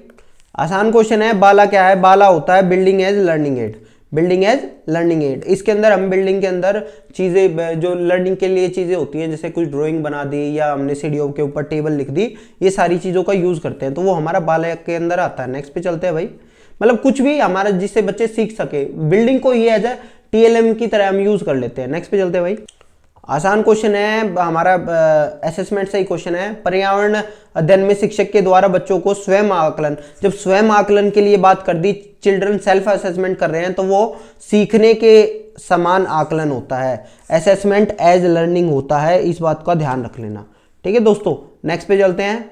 आसान क्वेश्चन है। बाला क्या है? बाला होता है building as learning aid. Building as learning aid, इसके अंदर हम बिल्डिंग के अंदर चीज़ें जो लर्निंग के लिए चीज़ें होती हैं, जैसे कुछ ड्राइंग बना दी या हमने सीढ़ियों के ऊपर टेबल लिख दी, ये सारी चीज़ों का यूज़ करते हैं, तो वो हमारा बाला के अंदर आता है। नेक्स्ट पे चलते हैं भाई। मतलब कुछ भी हमारा जिससे बच्चे सीख सके, बिल्डिंग को ही एज ए TLM की तरह हम यूज़ कर लेते हैं। नेक्स्ट पे चलते हैं भाई। आसान क्वेश्चन है हमारा, असेसमेंट से ही क्वेश्चन है। पर्यावरण अध्ययन में शिक्षक के द्वारा बच्चों को स्वयं आकलन, जब स्वयं आकलन के लिए बात कर दी, चिल्ड्रन सेल्फ असेसमेंट कर रहे हैं, तो वो सीखने के समान आकलन होता है। असेसमेंट एज लर्निंग होता है, इस बात का ध्यान रख लेना, ठीक है दोस्तों। नेक्स्ट पे चलते हैं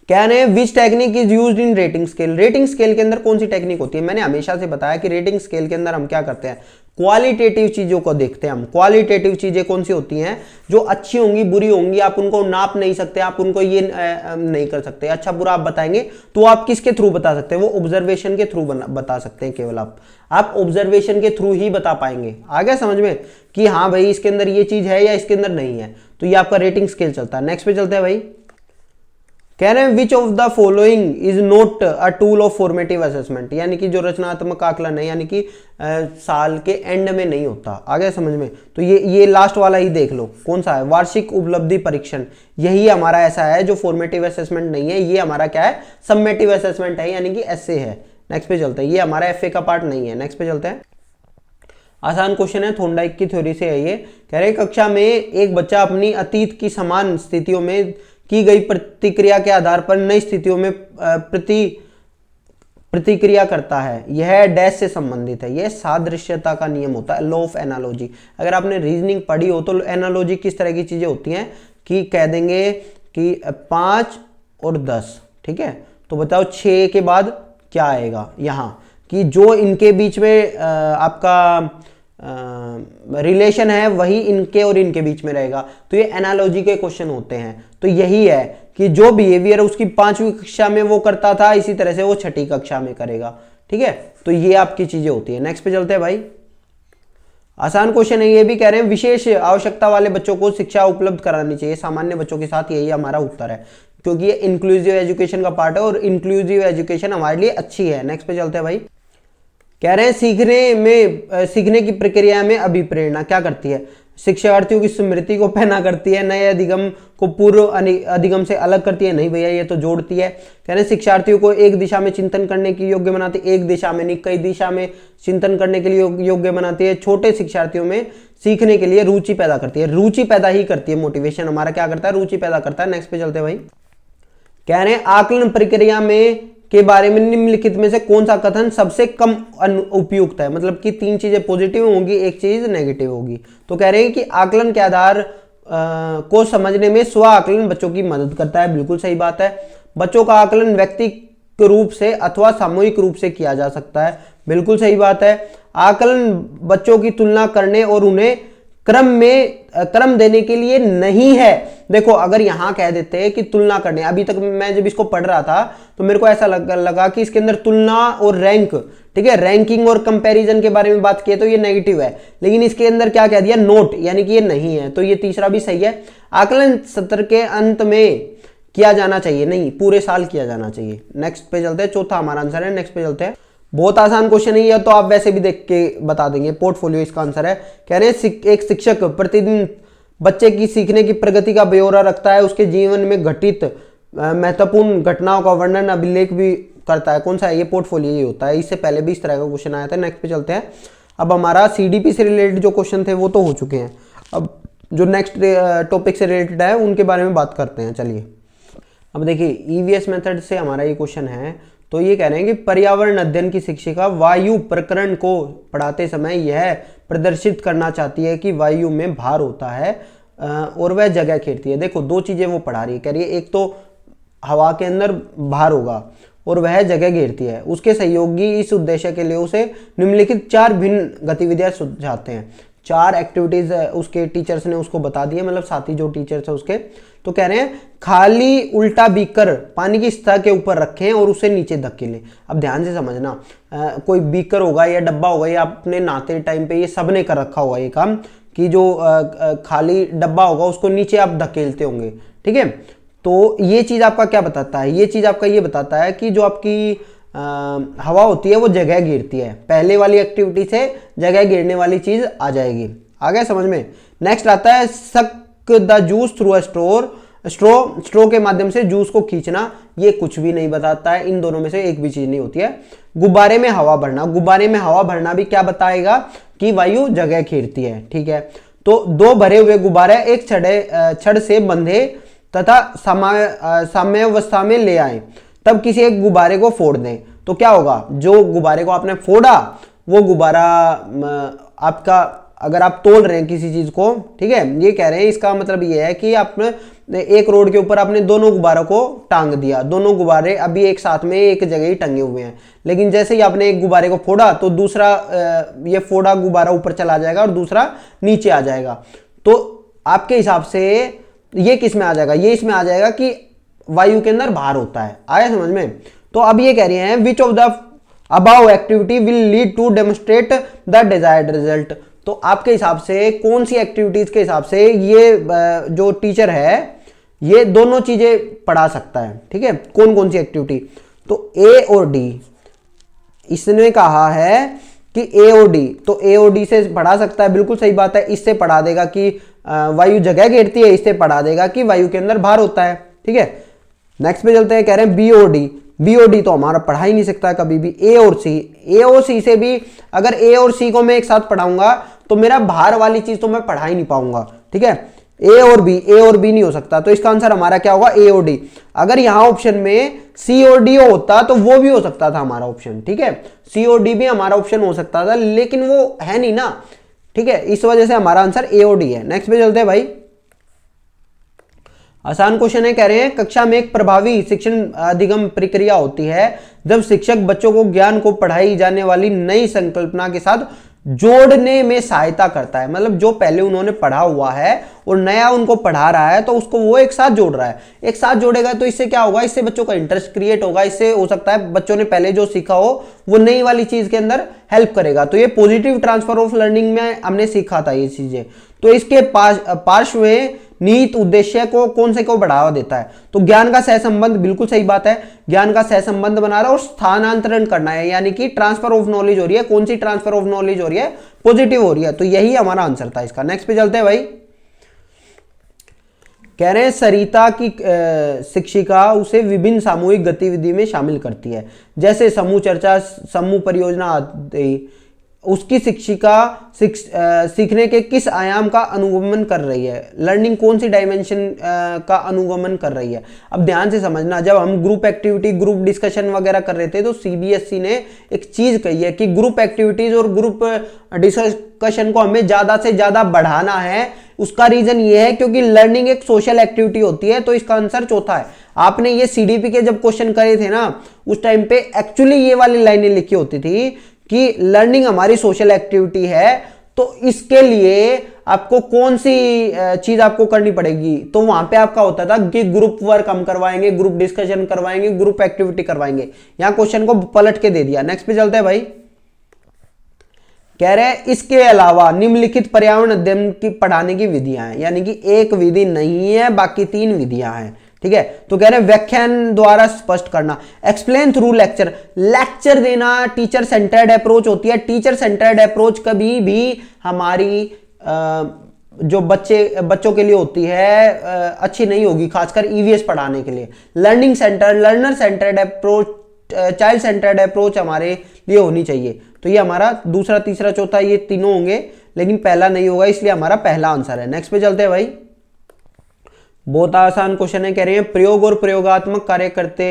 कह रहे हैं which technique is used in rating scale. Rating scale के अंदर कौन सी टेक्निक होती है? मैंने हमेशा से बताया कि रेटिंग स्केल के अंदर हम क्या करते हैं, क्वालिटेटिव चीजों को देखते हैं हम। क्वालिटेटिव चीजें कौन सी होती हैं? जो अच्छी होंगी, बुरी होंगी, आप उनको नाप नहीं सकते, आप उनको ये नहीं कर सकते। अच्छा बुरा आप बताएंगे तो आप किसके थ्रू बता सकते हैं? वो ऑब्जर्वेशन के थ्रू बता सकते हैं। केवल आप ऑब्जर्वेशन के थ्रू ही बता पाएंगे। आ गया समझ में कि हाँ भाई इसके अंदर ये चीज है या इसके अंदर नहीं है। तो ये आपका रेटिंग स्केल चलता है। नेक्स्ट पे चलते हैं भाई। कह रहे हैं which of the following is not a tool of formative assessment, यानी कि जो रचनात्मक आकलन है, यानी कि साल के एंड में नहीं होता। आ गया समझ में? तो ये लास्ट वाला ही देख लो कौन सा है, वार्षिक उपलब्धि परीक्षण। यही हमारा ऐसा है जो फॉर्मेटिव असेसमेंट नहीं है, ये हमारा क्या है, समेटिव असेसमेंट है, यानी कि एसए है। नेक्स्ट पे चलते हैं। ये हमारा एफए का पार्ट नहीं है। नेक्स्ट पे चलते हैं। आसान क्वेश्चन है, थॉर्नडाइक की थ्योरी से है ये। कह रहे कक्षा में एक बच्चा अपनी अतीत की समान स्थितियों में की गई प्रतिक्रिया के आधार पर नई स्थितियों में प्रतिक्रिया करता है। यह डैश से संबंधित है। यह सादृश्यता का नियम होता है, लॉ ऑफ एनालॉजी। अगर आपने रीजनिंग पढ़ी हो तो एनालॉजी किस तरह की चीजें होती हैं कि कह देंगे कि 5 और 10, ठीक है, तो बताओ 6 के बाद क्या आएगा यहाँ, कि जो इनके बीच में आपका रिलेशन है वही इनके और इनके बीच में रहेगा। तो ये एनालॉजी के क्वेश्चन होते हैं। तो यही है कि जो बिहेवियर उसकी 5वीं कक्षा में वो करता था, इसी तरह से वो 6ठी कक्षा में करेगा। ठीक है, तो ये आपकी चीजें होती है। नेक्स्ट पे चलते हैं भाई। आसान क्वेश्चन है ये भी। कह रहे हैं विशेष आवश्यकता वाले बच्चों को शिक्षा उपलब्ध करानी चाहिए सामान्य बच्चों के साथ। यही हमारा उत्तर है, क्योंकि ये इंक्लूसिव एजुकेशन का पार्ट है और इंक्लूसिव एजुकेशन हमारे लिए अच्छी है। नेक्स्ट पे चलते हैं भाई। कह रहे हैं सीखने की प्रक्रिया में अभिप्रेरणा क्या करती है? शिक्षार्थियों की स्मृति को पैना करती है, नए अधिगम को पूर्व अधिगम से अलग करती है। नहीं भैया, ये तो जोड़ती है। कह रहे हैं शिक्षार्थियों को एक दिशा में चिंतन करने की योग्य बनाती है। एक दिशा में नहीं, कई दिशा में चिंतन करने के लिए योग्य बनाती है। छोटे शिक्षार्थियों में सीखने के लिए रुचि पैदा करती है। रुचि पैदा ही करती है, मोटिवेशन हमारा क्या करता है, रुचि पैदा करता है। नेक्स्ट पे चलते हैं भाई। कह रहे हैं आकलन प्रक्रिया में के बारे में निम्नलिखित में से कौन सा कथन सबसे कम उपयुक्त है? मतलब कि 3 चीजें पॉजिटिव होंगी, एक चीज नेगेटिव होगी। तो कह रहे हैं कि आकलन के आधार को समझने में स्व आकलन बच्चों की मदद करता है। बिल्कुल सही बात है। बच्चों का आकलन व्यक्तिगत रूप से अथवा सामूहिक रूप से किया जा सकता है। बिल्कुल सही बात है। आकलन बच्चों की तुलना करने और उन्हें क्रम देने के लिए नहीं है। देखो अगर यहां कह देते हैं कि तुलना करने, अभी तक मैं जब इसको पढ़ रहा था तो मेरे को ऐसा लगा कि इसके अंदर तुलना और रैंक, ठीक है, रैंकिंग और कंपैरिजन के बारे में बात की तो ये नेगेटिव है। लेकिन इसके अंदर क्या कह दिया, नोट, यानी कि ये नहीं है। तो ये तीसरा भी सही है। आकलन सत्र के अंत में किया जाना चाहिए, नहीं पूरे साल किया जाना चाहिए। नेक्स्ट पे चलते हैं। चौथा हमारा आंसर है। नेक्स्ट पे चलते हैं। बहुत आसान क्वेश्चन है ये, तो आप वैसे भी देख के बता देंगे। पोर्टफोलियो इसका आंसर है। कह रहे हैं एक शिक्षक प्रतिदिन बच्चे की सीखने की प्रगति का ब्यौरा रखता है, उसके जीवन में घटित महत्वपूर्ण घटनाओं का वर्णन अभिलेख भी करता है। कौन सा है ये? पोर्टफोलियो ही होता है। इससे पहले भी इस तरह का क्वेश्चन आया था। नेक्स्ट पे चलते हैं। अब हमारा सीडीपी से रिलेटेड जो क्वेश्चन थे वो तो हो चुके हैं। अब जो नेक्स्ट टॉपिक से रिलेटेड है उनके बारे में बात करते हैं। चलिए अब देखिए, ईवीएस मेथड से हमारा ये क्वेश्चन है। तो ये कह रहे हैं कि पर्यावरण अध्ययन की शिक्षिका वायु प्रकरण को पढ़ाते समय यह प्रदर्शित करना चाहती है कि वायु में भार होता है और वह जगह घेरती है। देखो 2 चीजें वो पढ़ा रही है। कह रही है एक तो हवा के अंदर भार होगा और वह जगह घेरती है। उसके सहयोगी इस उद्देश्य के लिए उसे निम्नलिखित 4 भिन्न गतिविधियां सुझाते हैं। 4 एक्टिविटीज उसके टीचर्स ने उसको बता दी है, मतलब साथी जो टीचर्स है उसके। तो कह रहे हैं खाली उल्टा बीकर पानी की सतह के ऊपर रखें और उसे नीचे धकेलें। अब ध्यान से समझना, कोई बीकर होगा या डब्बा होगा या अपने नहाते टाइम पे ये सब ने कर रखा होगा ये काम, कि जो खाली डब्बा होगा उसको नीचे आप धकेलते होंगे। ठीक है, तो ये चीज आपका क्या बताता है? ये चीज आपका ये बताता है कि जो आपकी हवा होती है वो जगह घेरती है। पहले वाली एक्टिविटी से जगह घेरने वाली चीज आ जाएगी। आ गया समझ में? नेक्स्ट आता है suck the juice through a स्ट्रो के माध्यम से जूस को खींचना। ये कुछ भी नहीं बताता है। इन दोनों में से एक भी चीज नहीं होती है। गुब्बारे में हवा भरना, गुब्बारे में हवा भरना भी क्या बताएगा कि वायु जगह घेरती है। ठीक है, तो 2 भरे हुए गुब्बारे एक छड़ से बंधे तथा साम्यावस्था में ले आए, तब किसी एक गुब्बारे को फोड़ दें। तो क्या होगा, जो गुब्बारे को आपने फोड़ा वो गुब्बारा आपका, अगर आप तोल रहे हैं किसी चीज को, ठीक है, ये कह रहे हैं इसका मतलब ये है कि आप एक रोड के ऊपर आपने दोनों गुब्बारों को टांग दिया, दोनों गुब्बारे अभी एक साथ में एक जगह ही टंगे हुए हैं, लेकिन जैसे ही आपने एक गुब्बारे को फोड़ा तो दूसरा ये फोड़ा गुब्बारा ऊपर चला जाएगा और दूसरा नीचे आ जाएगा। तो आपके हिसाब से ये किस में आ जाएगा, ये इसमें आ जाएगा कि वायु के अंदर भार होता है। आया समझ में? तो अब ये कह रही हैं which of the above activity will lead to demonstrate the desired result. तो आपके हिसाब से कौन सी एक्टिविटीज के हिसाब से ये जो टीचर है ये दोनों चीजें पढ़ा सकता है, ठीक है? कौन कौन सी एक्टिविटी? तो ए और डी, इसने कहा है कि ए और डी, तो ए और डी से पढ़ा सकता है, बिल्कुल सही बात है। इससे पढ़ा देगा कि वायु जगह घेरती है, इससे पढ़ा देगा कि वायु के अंदर भार होता है, ठीक है? नेक्स्ट पे चलते हैं, कह रहे हैं बी और डी। बी और डी तो हमारा पढ़ा ही नहीं सकता कभी भी। ए और सी, ए और सी से भी अगर ए और सी को मैं एक साथ पढ़ाऊंगा तो मेरा भार वाली चीज तो मैं पढ़ा ही नहीं पाऊंगा, ठीक है? ए और बी नहीं हो सकता, तो इसका आंसर हमारा क्या होगा? ए और डी। अगर यहां ऑप्शन में सी और डी होता तो वो भी हो सकता था हमारा ऑप्शन, ठीक है? सी और डी भी हमारा ऑप्शन हो सकता था, लेकिन वो है नहीं ना, ठीक है? इस वजह से हमारा आंसर ए और डी है। नेक्स्ट पे चलते हैं भाई, आसान क्वेश्चन है। कह रहे हैं कक्षा में एक प्रभावी शिक्षण अधिगम प्रक्रिया होती है जब शिक्षक बच्चों को ज्ञान को पढ़ाई जाने वाली नई संकल्पना के साथ जोड़ने में सहायता करता है। मतलब जो पहले उन्होंने पढ़ा हुआ है और नया उनको पढ़ा रहा है तो उसको वो एक साथ जोड़ रहा है। एक साथ जोड़ेगा तो इससे क्या होगा? इससे बच्चों का इंटरेस्ट क्रिएट होगा, इससे हो सकता है बच्चों ने पहले जो सीखा हो वो नई वाली चीज के अंदर हेल्प करेगा। तो ये पॉजिटिव ट्रांसफर ऑफ लर्निंग में हमने सीखा था ये चीजें। तो इसके पार्श्व में निहित उद्देश्य को कौन से को बढ़ावा देता है? तो ज्ञान का सहसंबंध, बिल्कुल सही बात है, ज्ञान का सहसंबंध बना रहा है और स्थानांतरण करना है, यानी कि ट्रांसफर ऑफ नॉलेज हो रही है। कौन सी ट्रांसफर ऑफ नॉलेज हो रही है? पॉजिटिव हो रही है। तो यही हमारा आंसर था इसका। नेक्स्ट पे चलते हैं भाई, कह रहे हैं सरिता की शिक्षिका उसे विभिन्न सामूहिक गतिविधि में शामिल करती है, जैसे समूह चर्चा, समूह परियोजना आदि। उसकी शिक्षिका सीखने के किस आयाम का अनुगमन कर रही है? लर्निंग कौन सी डायमेंशन का अनुगमन कर रही है? अब ध्यान से समझना, जब हम ग्रुप एक्टिविटी, ग्रुप डिस्कशन वगैरह कर रहे थे तो सीबीएसई ने एक चीज कही है कि ग्रुप एक्टिविटीज और ग्रुप डिस्कशन को हमें ज्यादा से ज्यादा बढ़ाना है। उसका रीजन ये है क्योंकि लर्निंग एक सोशल एक्टिविटी होती है। तो इसका आंसर चौथा है। आपने ये सीडीपी के जब क्वेश्चन करे थे ना, उस टाइम पे एक्चुअली ये वाली लाइनें लिखी होती थी कि लर्निंग हमारी सोशल एक्टिविटी है, तो इसके लिए आपको कौन सी चीज आपको करनी पड़ेगी? तो वहां पे आपका होता था कि ग्रुप वर्क हम करवाएंगे, ग्रुप डिस्कशन करवाएंगे, ग्रुप एक्टिविटी करवाएंगे। यहां क्वेश्चन को पलट के दे दिया। नेक्स्ट पे चलते हैं भाई, कह रहे हैं इसके अलावा निम्नलिखित पर्यावरण अध्ययन की पढ़ाने की विधियां हैं, यानी कि एक विधि नहीं है, बाकी 3 विधियां हैं, ठीक है? तो कह रहे हैं व्याख्यान द्वारा स्पष्ट करना, एक्सप्लेन थ्रू लेक्चर। लेक्चर देना टीचर सेंटर्ड अप्रोच होती है। टीचर सेंटर्ड अप्रोच कभी भी हमारी जो बच्चों के लिए होती है अच्छी नहीं होगी, खासकर ईवीएस पढ़ाने के लिए। Learning centre, learner centred approach, child centred approach हमारे लिए होनी चाहिए। तो ये हमारा दूसरा, तीसरा, चौथा ये तीनों होंगे, लेकिन पहला नहीं होगा, इसलिए हमारा पहला आंसर है। नेक्स्ट पे चलते हैं भाई, बहुत आसान क्वेश्चन है। कह रहे हैं प्रयोग और प्रयोगात्मक कार्य करते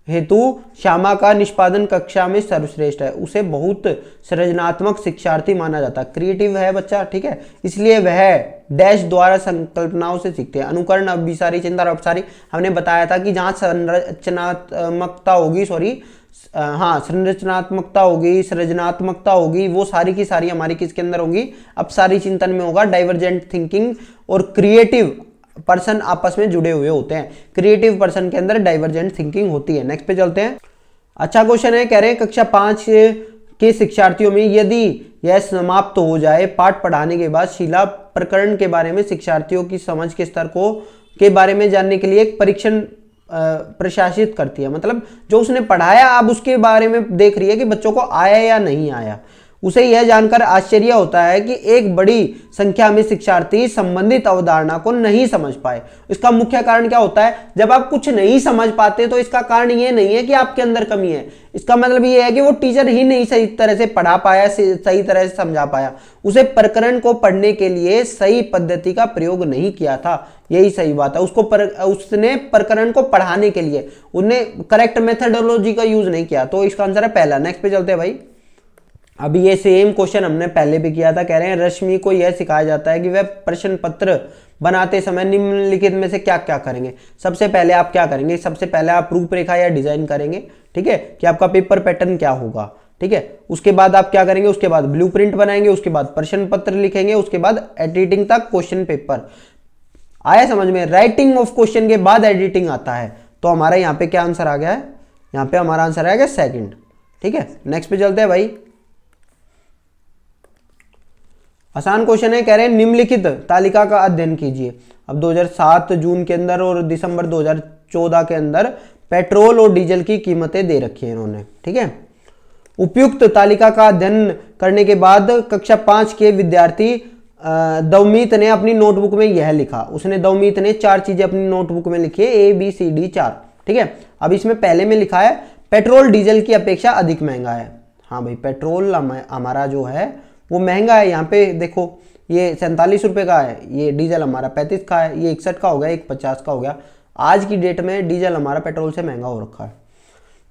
हेतु श्यामा का निष्पादन कक्षा में सर्वश्रेष्ठ है, उसे बहुत सृजनात्मक शिक्षार्थी माना जाता है। क्रिएटिव है बच्चा, ठीक है, इसलिए वह डैश द्वारा संकल्पनाओं से सीखते हैं। अनुकरण, अभिसारी, चिंतन, अपसारी। हमने बताया था कि जहां संरचनात्मकता होगी, संरचनात्मकता होगी, सृजनात्मकता होगी, वो सारी की सारी हमारी किसके अंदर होगी? अपसारी चिंतन में होगा। डाइवर्जेंट थिंकिंग और क्रिएटिव पर्सन आपस में जुड़े हुए होते हैं। क्रिएटिव पर्सन के अंदर डाइवर्जेंट थिंकिंग होती है। नेक्स्ट पे चलते हैं, अच्छा क्वेश्चन है। कह रहे हैं कक्षा 5 के शिक्षार्थियों में यदि यह समाप्त हो जाए, पाठ पढ़ाने के बाद शिला प्रकरण के बारे में शिक्षार्थियों की समझ के स्तर के बारे में जानने के लिए एक परीक्षण प्रशासित करती है। मतलब जो उसने पढ़ाया अब उसके बारे में देख रही है कि बच्चों को आया या नहीं आया। उसे यह जानकर आश्चर्य होता है कि एक बड़ी संख्या में शिक्षार्थी संबंधित अवधारणा को नहीं समझ पाए। इसका मुख्य कारण क्या होता है? जब आप कुछ नहीं समझ पाते तो इसका कारण ये नहीं है कि आपके अंदर कमी है, इसका मतलब ये है कि वो टीचर ही नहीं सही तरह से पढ़ा पाया, सही तरह से समझा पाया। उसे प्रकरण को पढ़ने के लिए सही पद्धति का प्रयोग नहीं किया था, यही सही बात है। उसने प्रकरण को पढ़ाने के लिए उन्हें करेक्ट मेथडोलॉजी का यूज नहीं किया। तो इसका आंसर है पहला। नेक्स्ट पे चलते हैं भाई, अभी ये सेम क्वेश्चन हमने पहले भी किया था। कह रहे हैं रश्मि को यह सिखाया जाता है कि वह प्रश्न पत्र बनाते समय निम्नलिखित में से क्या क्या करेंगे। सबसे पहले आप क्या करेंगे, सबसे पहले आप रूपरेखा या डिजाइन करेंगे, ठीक है, कि आपका पेपर पैटर्न क्या होगा, ठीक है। उसके बाद आप क्या करेंगे, उसके बाद ब्लूप्रिंट बनाएंगे, उसके बाद प्रश्न पत्र लिखेंगे, उसके बाद एडिटिंग तक क्वेश्चन पेपर। आया समझ में? राइटिंग ऑफ क्वेश्चन के बाद एडिटिंग आता है। तो हमारा यहाँ पे क्या आंसर आ गया है, यहाँ पे हमारा आंसर आ गया सेकंड, ठीक है। नेक्स्ट पे चलते हैं भाई। आसान क्वेश्चन है, कह रहे हैं निम्नलिखित तालिका का अध्ययन कीजिए। अब 2007 जून के अंदर और दिसंबर 2014 के अंदर पेट्रोल और डीजल की कीमतें दे रखी है इन्होंने, ठीक है। उपयुक्त तालिका का अध्ययन करने के बाद कक्षा 5 के विद्यार्थी दवमीत ने अपनी नोटबुक में यह लिखा। उसने दवमीत ने 4 चीजें अपनी नोटबुक में लिखी है, ABCD 4, ठीक है। अब इसमें पहले में लिखा है पेट्रोल डीजल की अपेक्षा अधिक महंगा है। हाँ भाई, पेट्रोल हमारा जो है वो महंगा है। यहाँ पे देखो ये 47 रुपये का है, ये डीजल हमारा 35 का है, ये 61 का हो गया, एक 50 का हो गया। आज की डेट में डीजल हमारा पेट्रोल से महंगा हो रखा है।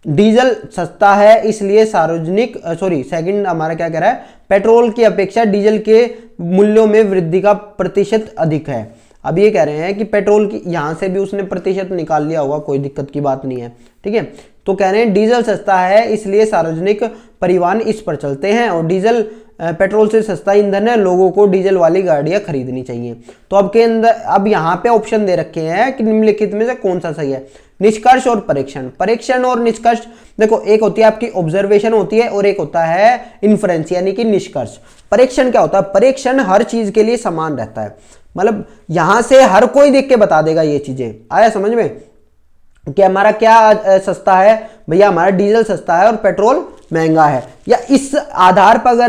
डीजल सस्ता है इसलिए सेकंड हमारा क्या कह रहा है, पेट्रोल की अपेक्षा डीजल के मूल्यों में वृद्धि का प्रतिशत अधिक है। अब ये कह रहे हैं कि पेट्रोल की यहां से भी उसने प्रतिशत निकाल लिया होगा, कोई दिक्कत की बात नहीं है, ठीक है। तो कह रहे हैं डीजल सस्ता है इसलिए सार्वजनिक परिवहन इस पर चलते हैं, और डीजल पेट्रोल से सस्ता ईंधन है, लोगों को डीजल वाली गाड़ियां खरीदनी चाहिए। तो अब के अंदर अब यहाँ पे ऑप्शन दे रखे हैं कि निम्नलिखित में से कौन सा सही है। निष्कर्ष और परीक्षण। परीक्षण और निष्कर्ष देखो, एक होती है आपकी ऑब्जर्वेशन होती है और एक होता है इन्फ्रेंस यानी कि निष्कर्ष। परीक्षण क्या होता है, परीक्षण हर चीज के लिए समान रहता है, मतलब यहां से हर कोई देख के बता देगा ये चीजें। आया समझ में कि हमारा क्या सस्ता है, भैया हमारा डीजल सस्ता है और पेट्रोल महंगा है, या इस आधार पर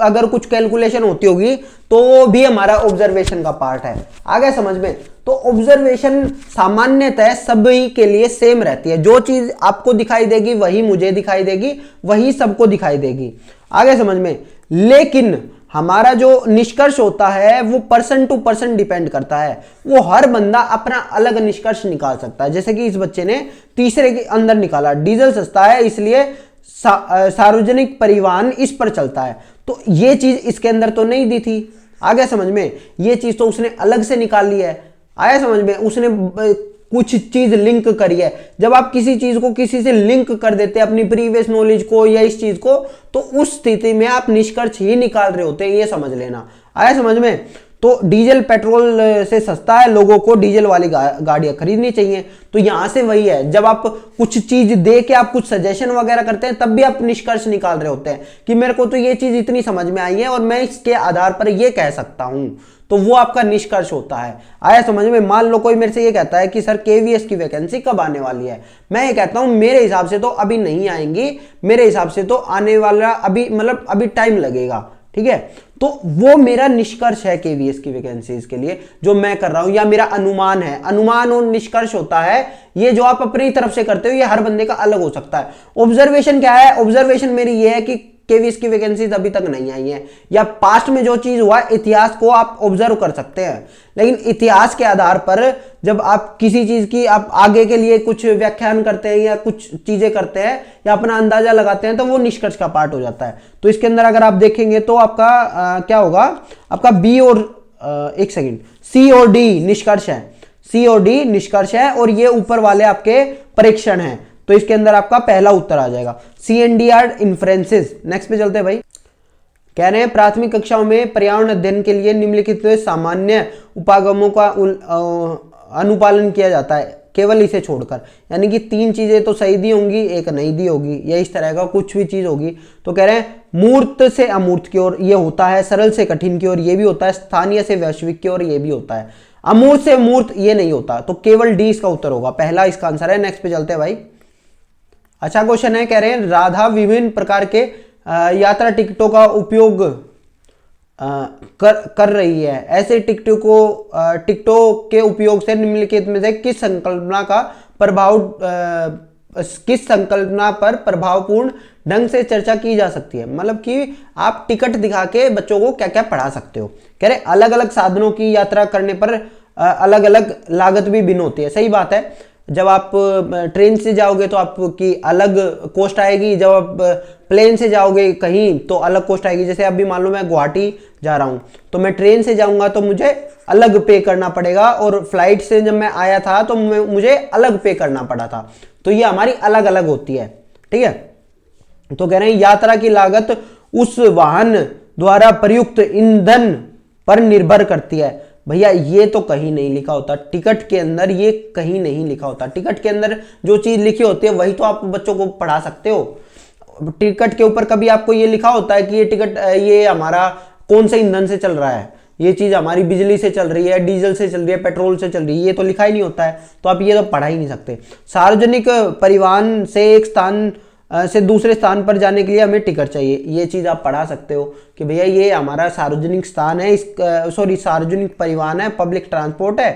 अगर कुछ कैलकुलेशन होती होगी तो वो भी हमारा ऑब्जर्वेशन का पार्ट है। आ गया समझ में? तो ऑब्जर्वेशन सामान्यतः सभी के लिए सेम रहती है, जो चीज आपको दिखाई देगी वही मुझे दिखाई देगी, वही सबको दिखाई देगी। आ गया समझ में? लेकिन हमारा जो निष्कर्ष होता है वो पर्सन टू पर्सन डिपेंड करता है, वो हर बंदा अपना अलग निष्कर्ष निकाल सकता है। जैसे कि इस बच्चे ने तीसरे के अंदर निकाला, डीजल सस्ता है इसलिए सार्वजनिक परिवहन इस पर चलता है, तो ये चीज इसके अंदर तो नहीं दी थी। आ गया समझ में? ये चीज तो उसने अलग से निकाल ली है। आया समझ में? उसने कुछ चीज लिंक करी है। जब आप किसी चीज को किसी से लिंक कर देते हैं, अपनी प्रीवियस नॉलेज को या इस चीज को, तो उस स्थिति में आप निष्कर्ष ही निकाल रहे होते हैं, ये समझ लेना। आया समझ में? तो डीजल पेट्रोल से सस्ता है, लोगों को डीजल वाली गाड़ियां खरीदनी चाहिए। तो यहां से वही है, जब आप कुछ चीज दे के आप कुछ सजेशन वगैरह करते हैं तब भी आप निष्कर्ष निकाल रहे होते हैं कि मेरे को तो ये चीज इतनी समझ में आई है और मैं इसके आधार पर ये कह सकता हूं, तो वो आपका निष्कर्ष होता है। आया समझ में? मान लो कोई मेरे से ये कहता है कि सर केवीएस की वैकेंसी कब आने वाली है, मैं ये कहता हूं मेरे हिसाब से तो अभी नहीं आएंगी, मेरे हिसाब से तो आने वाला अभी टाइम लगेगा, ठीक है। तो वो मेरा निष्कर्ष है केवीएस की वैकेंसीज के लिए जो मैं कर रहा हूं, या मेरा अनुमान है। अनुमान और निष्कर्ष होता है, ये जो आप अपनी तरफ से करते हो ये हर बंदे का अलग हो सकता है। ऑब्जर्वेशन क्या है? ऑब्जर्वेशन मेरी ये है कि केवीएस की वैकेंसीज अभी तक नहीं आई है, या पास्ट में जो चीज हुआ इतिहास को आप ऑब्जर्व कर सकते हैं, लेकिन इतिहास के आधार पर जब आप किसी चीज की आप आगे के लिए कुछ व्याख्यान करते हैं या कुछ चीजें करते हैं या अपना अंदाजा लगाते हैं तो वो निष्कर्ष का पार्ट हो जाता है। तो इसके अंदर अगर आप देखेंगे तो आपका क्या होगा, आपका बी और सी और डी निष्कर्ष है, सी और डी निष्कर्ष है, और ये ऊपर वाले आपके परीक्षण हैं। तो इसके अंदर आपका पहला उत्तर आ जाएगा CNDR इन्फ्रेंसेस। नेक्स्ट पे चलते हैं भाई। कह रहे हैं प्राथमिक कक्षाओं में पर्यावरण अध्ययन के लिए निम्नलिखित सामान्य उपागमों का अनुपालन किया जाता है केवल इसे छोड़कर, यानी कि 3 चीजें तो सही दी होंगी, एक नहीं दी होगी, या इस तरह का कुछ भी चीज होगी। तो कह रहे हैं मूर्त से अमूर्त की ओर ये होता है, सरल से कठिन की ओर ये भी होता है, स्थानीय से वैश्विक की ओर ये भी होता है, अमूर्त से मूर्त ये नहीं होता। तो केवल डी इसका उत्तर होगा, पहला इसका आंसर है। नेक्स्ट पे चलते हैं भाई। अच्छा क्वेश्चन है, कह रहे हैं राधा विभिन्न प्रकार के यात्रा टिकटों का उपयोग कर रही है, ऐसे टिकटों के उपयोग से निम्नलिखित में से किस संकल्पना पर प्रभावपूर्ण ढंग से चर्चा की जा सकती है। मतलब कि आप टिकट दिखा के बच्चों को क्या क्या पढ़ा सकते हो। कह रहे अलग अलग साधनों की यात्रा करने पर अलग अलग लागत भी भिन्न होती है, सही बात है। जब आप ट्रेन से जाओगे तो आपकी अलग कॉस्ट आएगी, जब आप प्लेन से जाओगे कहीं तो अलग कॉस्ट आएगी। जैसे अभी मान लो मैं गुवाहाटी जा रहा हूँ तो मैं ट्रेन से जाऊँगा तो मुझे अलग पे करना पड़ेगा, और फ्लाइट से जब मैं आया था तो मुझे अलग पे करना पड़ा था। तो ये हमारी अलग अलग होती है, ठीक है। तो कह रहे हैं यात्रा की लागत उस वाहन द्वारा प्रयुक्त ईंधन पर निर्भर करती है। भैया ये तो कहीं नहीं लिखा होता टिकट के अंदर, ये कहीं नहीं लिखा होता। टिकट के अंदर जो चीज लिखी होती है वही तो आप बच्चों को पढ़ा सकते हो। टिकट के ऊपर कभी आपको ये लिखा होता है कि ये टिकट ये हमारा कौन से ईंधन से चल रहा है, ये चीज हमारी बिजली से चल रही है, डीजल से चल रही है, पेट्रोल से चल रही है, ये तो लिखा ही नहीं होता है। तो आप ये तो पढ़ा ही नहीं सकते। सार्वजनिक परिवहन से एक स्थान से दूसरे स्थान पर जाने के लिए हमें टिकट चाहिए, ये चीज आप पढ़ा सकते हो कि भैया ये हमारा सार्वजनिक स्थान है, सार्वजनिक परिवहन है, पब्लिक ट्रांसपोर्ट है,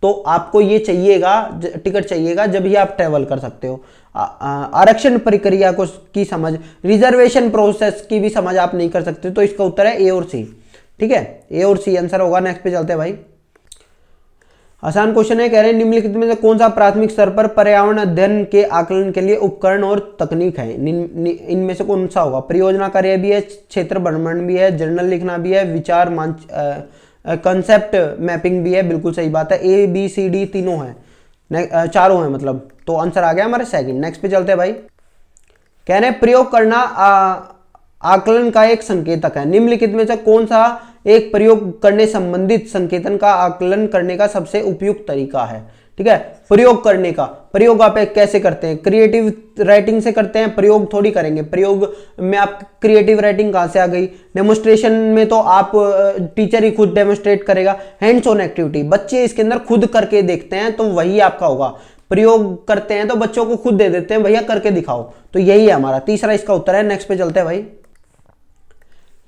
तो आपको ये चाहिएगा, टिकट चाहिएगा, जब ही आप ट्रेवल कर सकते हो। आरक्षण प्रक्रिया को की समझ, रिजर्वेशन प्रोसेस की भी समझ आप नहीं कर सकते। तो इसका उत्तर है ए और सी, ठीक है, ए और सी आंसर होगा। नेक्स्ट पे चलते हैं भाई। आसान क्वेश्चन है, कह रहे हैं निम्नलिखित में से कौन सा प्राथमिक स्तर पर पर्यावरण अध्ययन के आकलन के लिए उपकरण और तकनीक है। इनमें से कौन सा होगा। परियोजना कार्य भी है, क्षेत्र भ्रमण भी है, जर्नल लिखना भी है, विचार मंच कंसेप्ट मैपिंग भी है। बिल्कुल सही बात है, ए बी सी डी तीनों है, चारों हैं मतलब। तो आंसर आ गया हमारे सेकंड। नेक्स्ट पे चलते हैं भाई। कह रहे हैं प्रयोग करना आकलन का एक संकेतक है। निम्नलिखित में से कौन सा एक प्रयोग करने संबंधित संकेतन का आकलन करने का सबसे उपयुक्त तरीका है। ठीक है, प्रयोग करने का, प्रयोग आप कैसे करते हैं, क्रिएटिव राइटिंग से करते हैं, प्रयोग थोड़ी करेंगे। प्रयोग में आप क्रिएटिव राइटिंग कहां से आ गई। डेमोन्स्ट्रेशन में तो आप टीचर ही खुद डेमोन्स्ट्रेट करेगा। हैंड्स ऑन एक्टिविटी, बच्चे इसके अंदर खुद करके देखते हैं तो वही आपका होगा। प्रयोग करते हैं तो बच्चों को खुद दे देते हैं, भैया करके दिखाओ, तो यही है हमारा तीसरा इसका उत्तर है। नेक्स्ट पे चलते हैं भाई।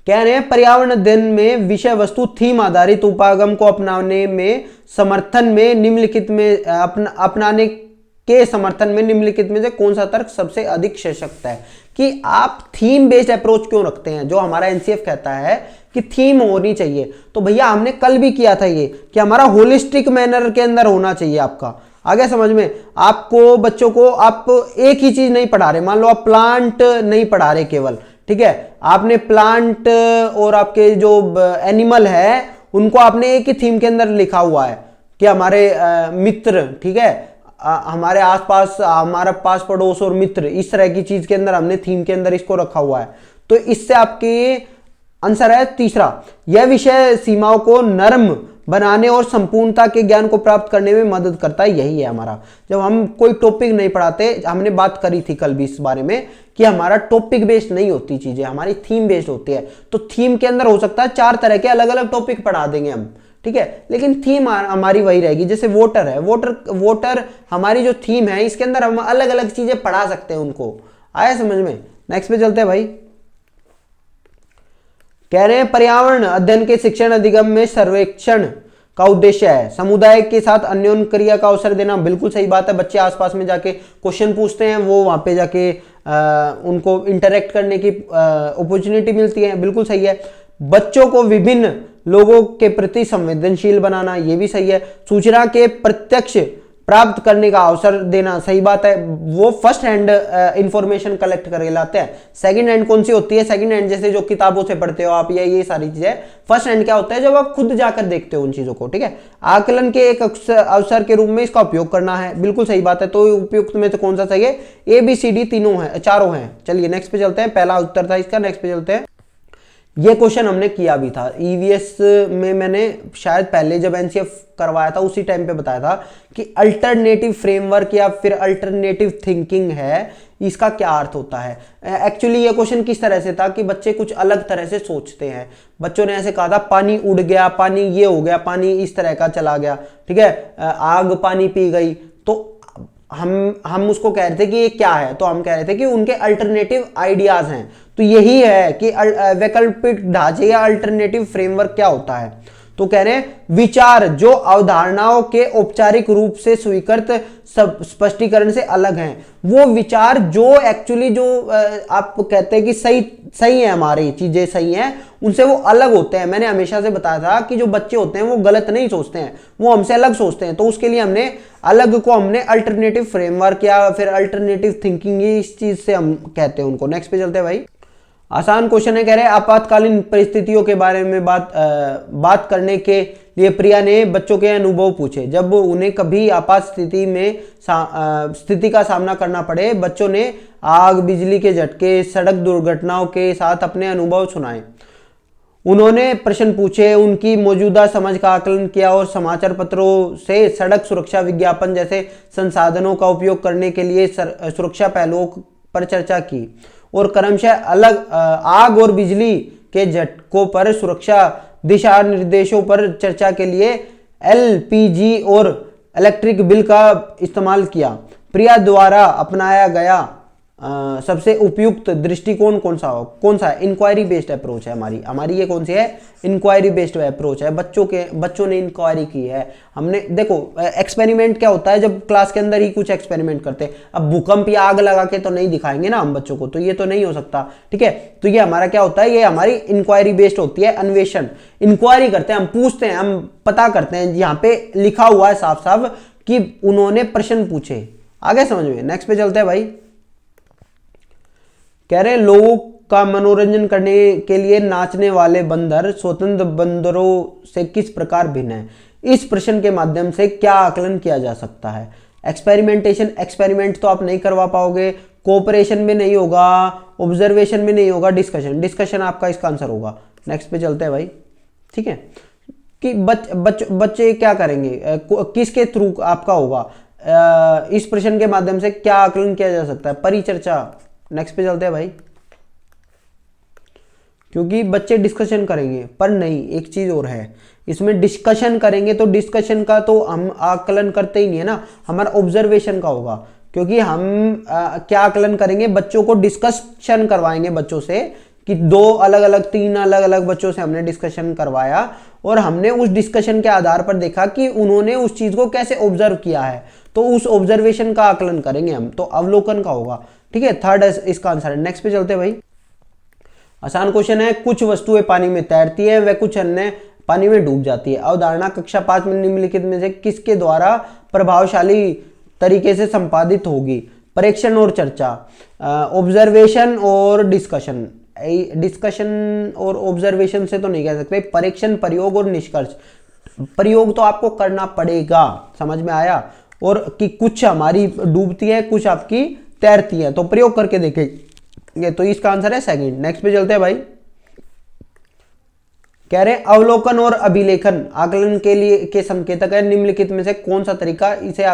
कह रहे हैं पर्यावरण अध्ययन में विषय वस्तु थीम आधारित उपागम को अपनाने में समर्थन में निम्नलिखित में अपनाने के समर्थन में निम्नलिखित में से कौन सा तर्क सबसे अधिक सशक्त है। कि आप थीम बेस्ड अप्रोच क्यों रखते हैं, जो हमारा एनसीएफ कहता है कि थीम होनी चाहिए। तो भैया हमने कल भी किया था ये कि हमारा होलिस्टिक मैनर के अंदर होना चाहिए आपका। आ गया समझ में। आपको बच्चों को आप एक ही चीज नहीं पढ़ा रहे, मान लो आप प्लांट नहीं पढ़ा रहे केवल, ठीक है, आपने प्लांट और आपके जो एनिमल है उनको आपने एक ही थीम के अंदर लिखा हुआ है कि हमारे मित्र, ठीक है, हमारे आसपास, हमारा पास पड़ोस और मित्र, इस तरह की चीज के अंदर हमने थीम के अंदर इसको रखा हुआ है। तो इससे आपके आंसर है तीसरा। यह विषय सीमाओं को नरम बनाने और संपूर्णता के ज्ञान को प्राप्त करने में मदद करता है, यही है हमारा। जब हम कोई टॉपिक नहीं पढ़ाते, हमने बात करी थी कल भी इस बारे में कि हमारा टॉपिक बेस्ड नहीं होती चीजें, हमारी थीम बेस्ड होती है। तो थीम के अंदर हो सकता है 4 तरह के अलग अलग टॉपिक पढ़ा देंगे हम, ठीक है, लेकिन थीम हमारी वही रहेगी। जैसे वोटर है, वोटर हमारी जो थीम है इसके अंदर हम अलग अलग चीजें पढ़ा सकते हैं उनको। आया समझ में। नेक्स्ट पे चलते हैं भाई। कह रहे हैं पर्यावरण अध्ययन के शिक्षण अधिगम में सर्वेक्षण का उद्देश्य है समुदाय के साथ अन्योन्य क्रिया का अवसर देना। बिल्कुल सही बात है। बच्चे आसपास में जाके क्वेश्चन पूछते हैं, वो वहां पे जाके उनको इंटरेक्ट करने की अपॉर्चुनिटी मिलती है। बिल्कुल सही है। बच्चों को विभिन्न लोगों के प्रति संवेदनशील बनाना, ये भी सही है। सूचना के प्रत्यक्ष प्राप्त करने का अवसर देना, सही बात है। वो फर्स्ट हैंड इंफॉर्मेशन कलेक्ट करके लाते हैं। सेकंड हैंड कौन सी होती है, सेकंड हैंड जैसे जो किताबों से पढ़ते हो आप, ये सारी चीजें। फर्स्ट हैंड क्या होता है, जब आप खुद जाकर देखते हो उन चीजों को, ठीक है। आकलन के एक अवसर के रूप में इसका उपयोग करना है, बिल्कुल सही बात है। तो उपयुक्त में तो कौन सा सही है, ए बी सी डी तीनों है, चारों हैं। चलिए नेक्स्ट पे चलते हैं। पहला उत्तर था इसका। नेक्स्ट पे चलते हैं। ये क्वेश्चन हमने किया भी था ईवीएस में, मैंने शायद पहले जब एनसीएफ करवाया था उसी टाइम पे बताया था कि अल्टरनेटिव फ्रेमवर्क या फिर अल्टरनेटिव थिंकिंग है, इसका क्या अर्थ होता है। एक्चुअली ये क्वेश्चन किस तरह से था कि बच्चे कुछ अलग तरह से सोचते हैं। बच्चों ने ऐसे कहा था पानी उड़ गया, पानी ये हो गया, पानी इस तरह का चला गया, ठीक है, आग पानी पी गई। तो हम उसको कह रहे थे कि ये क्या है, तो हम कह रहे थे कि उनके अल्टरनेटिव आइडियाज हैं। तो यही है कि वैकल्पिक ढांचे या अल्टरनेटिव फ्रेमवर्क क्या होता है। तो कह रहे हैं विचार जो अवधारणाओं के औपचारिक रूप से स्वीकृत सब स्पष्टीकरण से अलग हैं, वो विचार जो एक्चुअली जो आप कहते हैं कि सही है, हमारी चीजें सही हैं, उनसे वो अलग होते हैं। मैंने हमेशा से बताया था कि जो बच्चे होते हैं वो गलत नहीं सोचते हैं, वो हमसे अलग सोचते हैं। तो उसके लिए हमने अलग को हमने अल्टरनेटिव फ्रेमवर्क या फिर अल्टरनेटिव थिंकिंग, इस चीज से हम कहते हैं उनको। नेक्स्ट पे चलते हैं भाई। आसान क्वेश्चन है, कह रहे हैं आपातकालीन परिस्थितियों के बारे में बात करने के लिए प्रिया ने बच्चों के अनुभव पूछे। जब उन्हें कभी आपात स्थिति का सामना करना पड़े, बच्चों ने आग, बिजली के झटके, सड़क दुर्घटनाओं के साथ अपने अनुभव सुनाए। उन्होंने प्रश्न पूछे, उनकी मौजूदा समझ का आकलन किया और समाचार पत्रों से सड़क सुरक्षा विज्ञापन जैसे संसाधनों का उपयोग करने के लिए सुरक्षा पहलुओं पर चर्चा की और क्रमशः अलग आग और बिजली के झटकों पर सुरक्षा दिशा निर्देशों पर चर्चा के लिए एलपीजी और इलेक्ट्रिक बिल का इस्तेमाल किया। प्रिया द्वारा अपनाया गया सबसे उपयुक्त दृष्टिकोण कौन सा है? इंक्वायरी बेस्ड अप्रोच है हमारी ये कौन सी है? इंक्वायरी बेस्ड अप्रोच है। बच्चों ने इंक्वायरी की है। हमने देखो एक्सपेरिमेंट क्या होता है, जब क्लास के अंदर ही कुछ एक्सपेरिमेंट करते हैं। अब भूकंप या आग लगा के तो नहीं दिखाएंगे ना हम बच्चों को, तो ये तो नहीं हो सकता, ठीक है। तो ये हमारा क्या होता है, ये हमारी इंक्वायरी बेस्ड होती है, अन्वेषण। इंक्वायरी करते हैं, हम पूछते हैं, हम पता करते हैं। यहाँ पे लिखा हुआ है साफ साफ कि उन्होंने प्रश्न पूछे। आगे समझ में। नेक्स्ट पे चलते हैं भाई। कह रहे लोगों का मनोरंजन करने के लिए नाचने वाले बंदर स्वतंत्र बंदरों से किस प्रकार भिन्न है? इस प्रश्न के माध्यम से क्या आकलन किया जा सकता है? एक्सपेरिमेंट तो आप नहीं करवा पाओगे, कोऑपरेशन में नहीं होगा, ऑब्जर्वेशन में नहीं होगा, डिस्कशन आपका इसका आंसर होगा। नेक्स्ट पे चलते हैं भाई, ठीक है। कि बच्चे क्या करेंगे, किसके थ्रू आपका होगा? इस प्रश्न के माध्यम से क्या आकलन किया जा सकता है? परिचर्चा। नेक्स्ट पे चलते हैं भाई। क्योंकि बच्चे डिस्कशन करेंगे, पर नहीं, एक चीज और है इसमें, डिस्कशन करेंगे तो डिस्कशन का तो हम आकलन करते ही नहीं है ना, हमारा ऑब्जर्वेशन का होगा। क्योंकि हम क्या आकलन करेंगे, बच्चों को डिस्कशन करवाएंगे बच्चों से, कि तीन अलग अलग बच्चों से हमने डिस्कशन करवाया और हमने उस डिस्कशन के आधार पर देखा कि उन्होंने उस चीज को कैसे ऑब्जर्व किया है, तो उस ऑब्जर्वेशन का आकलन करेंगे हम, तो अवलोकन का होगा, ठीक है। थर्ड इसका आंसर है। नेक्स्ट पे चलते हैं भाई। आसान क्वेश्चन है, कुछ वस्तुएं पानी में तैरती है व कुछ अन्य पानी में डूब जाती है। अवधारणा कक्षा 5 में निम्नलिखित में से किसके द्वारा प्रभावशाली तरीके से संपादित होगी? परीक्षण और चर्चा, ऑब्जर्वेशन और डिस्कशन। डिस्कशन और ऑब्जर्वेशन से तो नहीं कह सकते, परीक्षण, प्रयोग और निष्कर्ष। प्रयोग तो आपको करना पड़ेगा, समझ में आया? और कि कुछ हमारी डूबती है, कुछ आपकी तैरती है, तो प्रयोग करके देखेंगे, तो इसका आंसर है सेकंड। नेक्स्ट पे चलते हैं भाई। कह रहे अवलोकन और अभिलेखन आकलन के लिए के संकेतक है, निम्नलिखित में से कौन सा तरीका इसे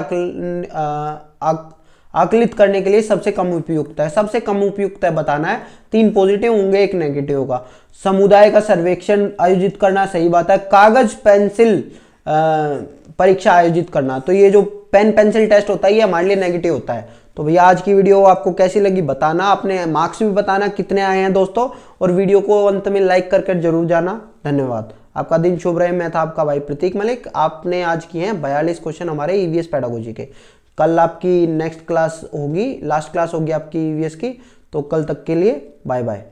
आकलित करने के लिए सबसे कम उपयुक्त है? सबसे कम उपयुक्त है बताना है, 3 पॉजिटिव होंगे, 1 नेगेटिव होगा। समुदाय का सर्वेक्षण आयोजित करना, सही बात है। कागज पेंसिल परीक्षा आयोजित करना, तो ये जो पेन पेंसिल टेस्ट होता है ये हमारे लिए नेगेटिव होता है। तो भैया आज की वीडियो आपको कैसी लगी बताना, अपने मार्क्स भी बताना कितने आए हैं दोस्तों, और वीडियो को अंत में लाइक करके जरूर जाना। धन्यवाद। आपका दिन शुभ रहे। मैं था आपका भाई प्रतीक मलिक। आपने आज किए हैं 42 क्वेश्चन हमारे ईवीएस पेडागोजी के। कल आपकी नेक्स्ट क्लास होगी, लास्ट क्लास होगी आपकी ईवीएस की, तो कल तक के लिए बाय बाय।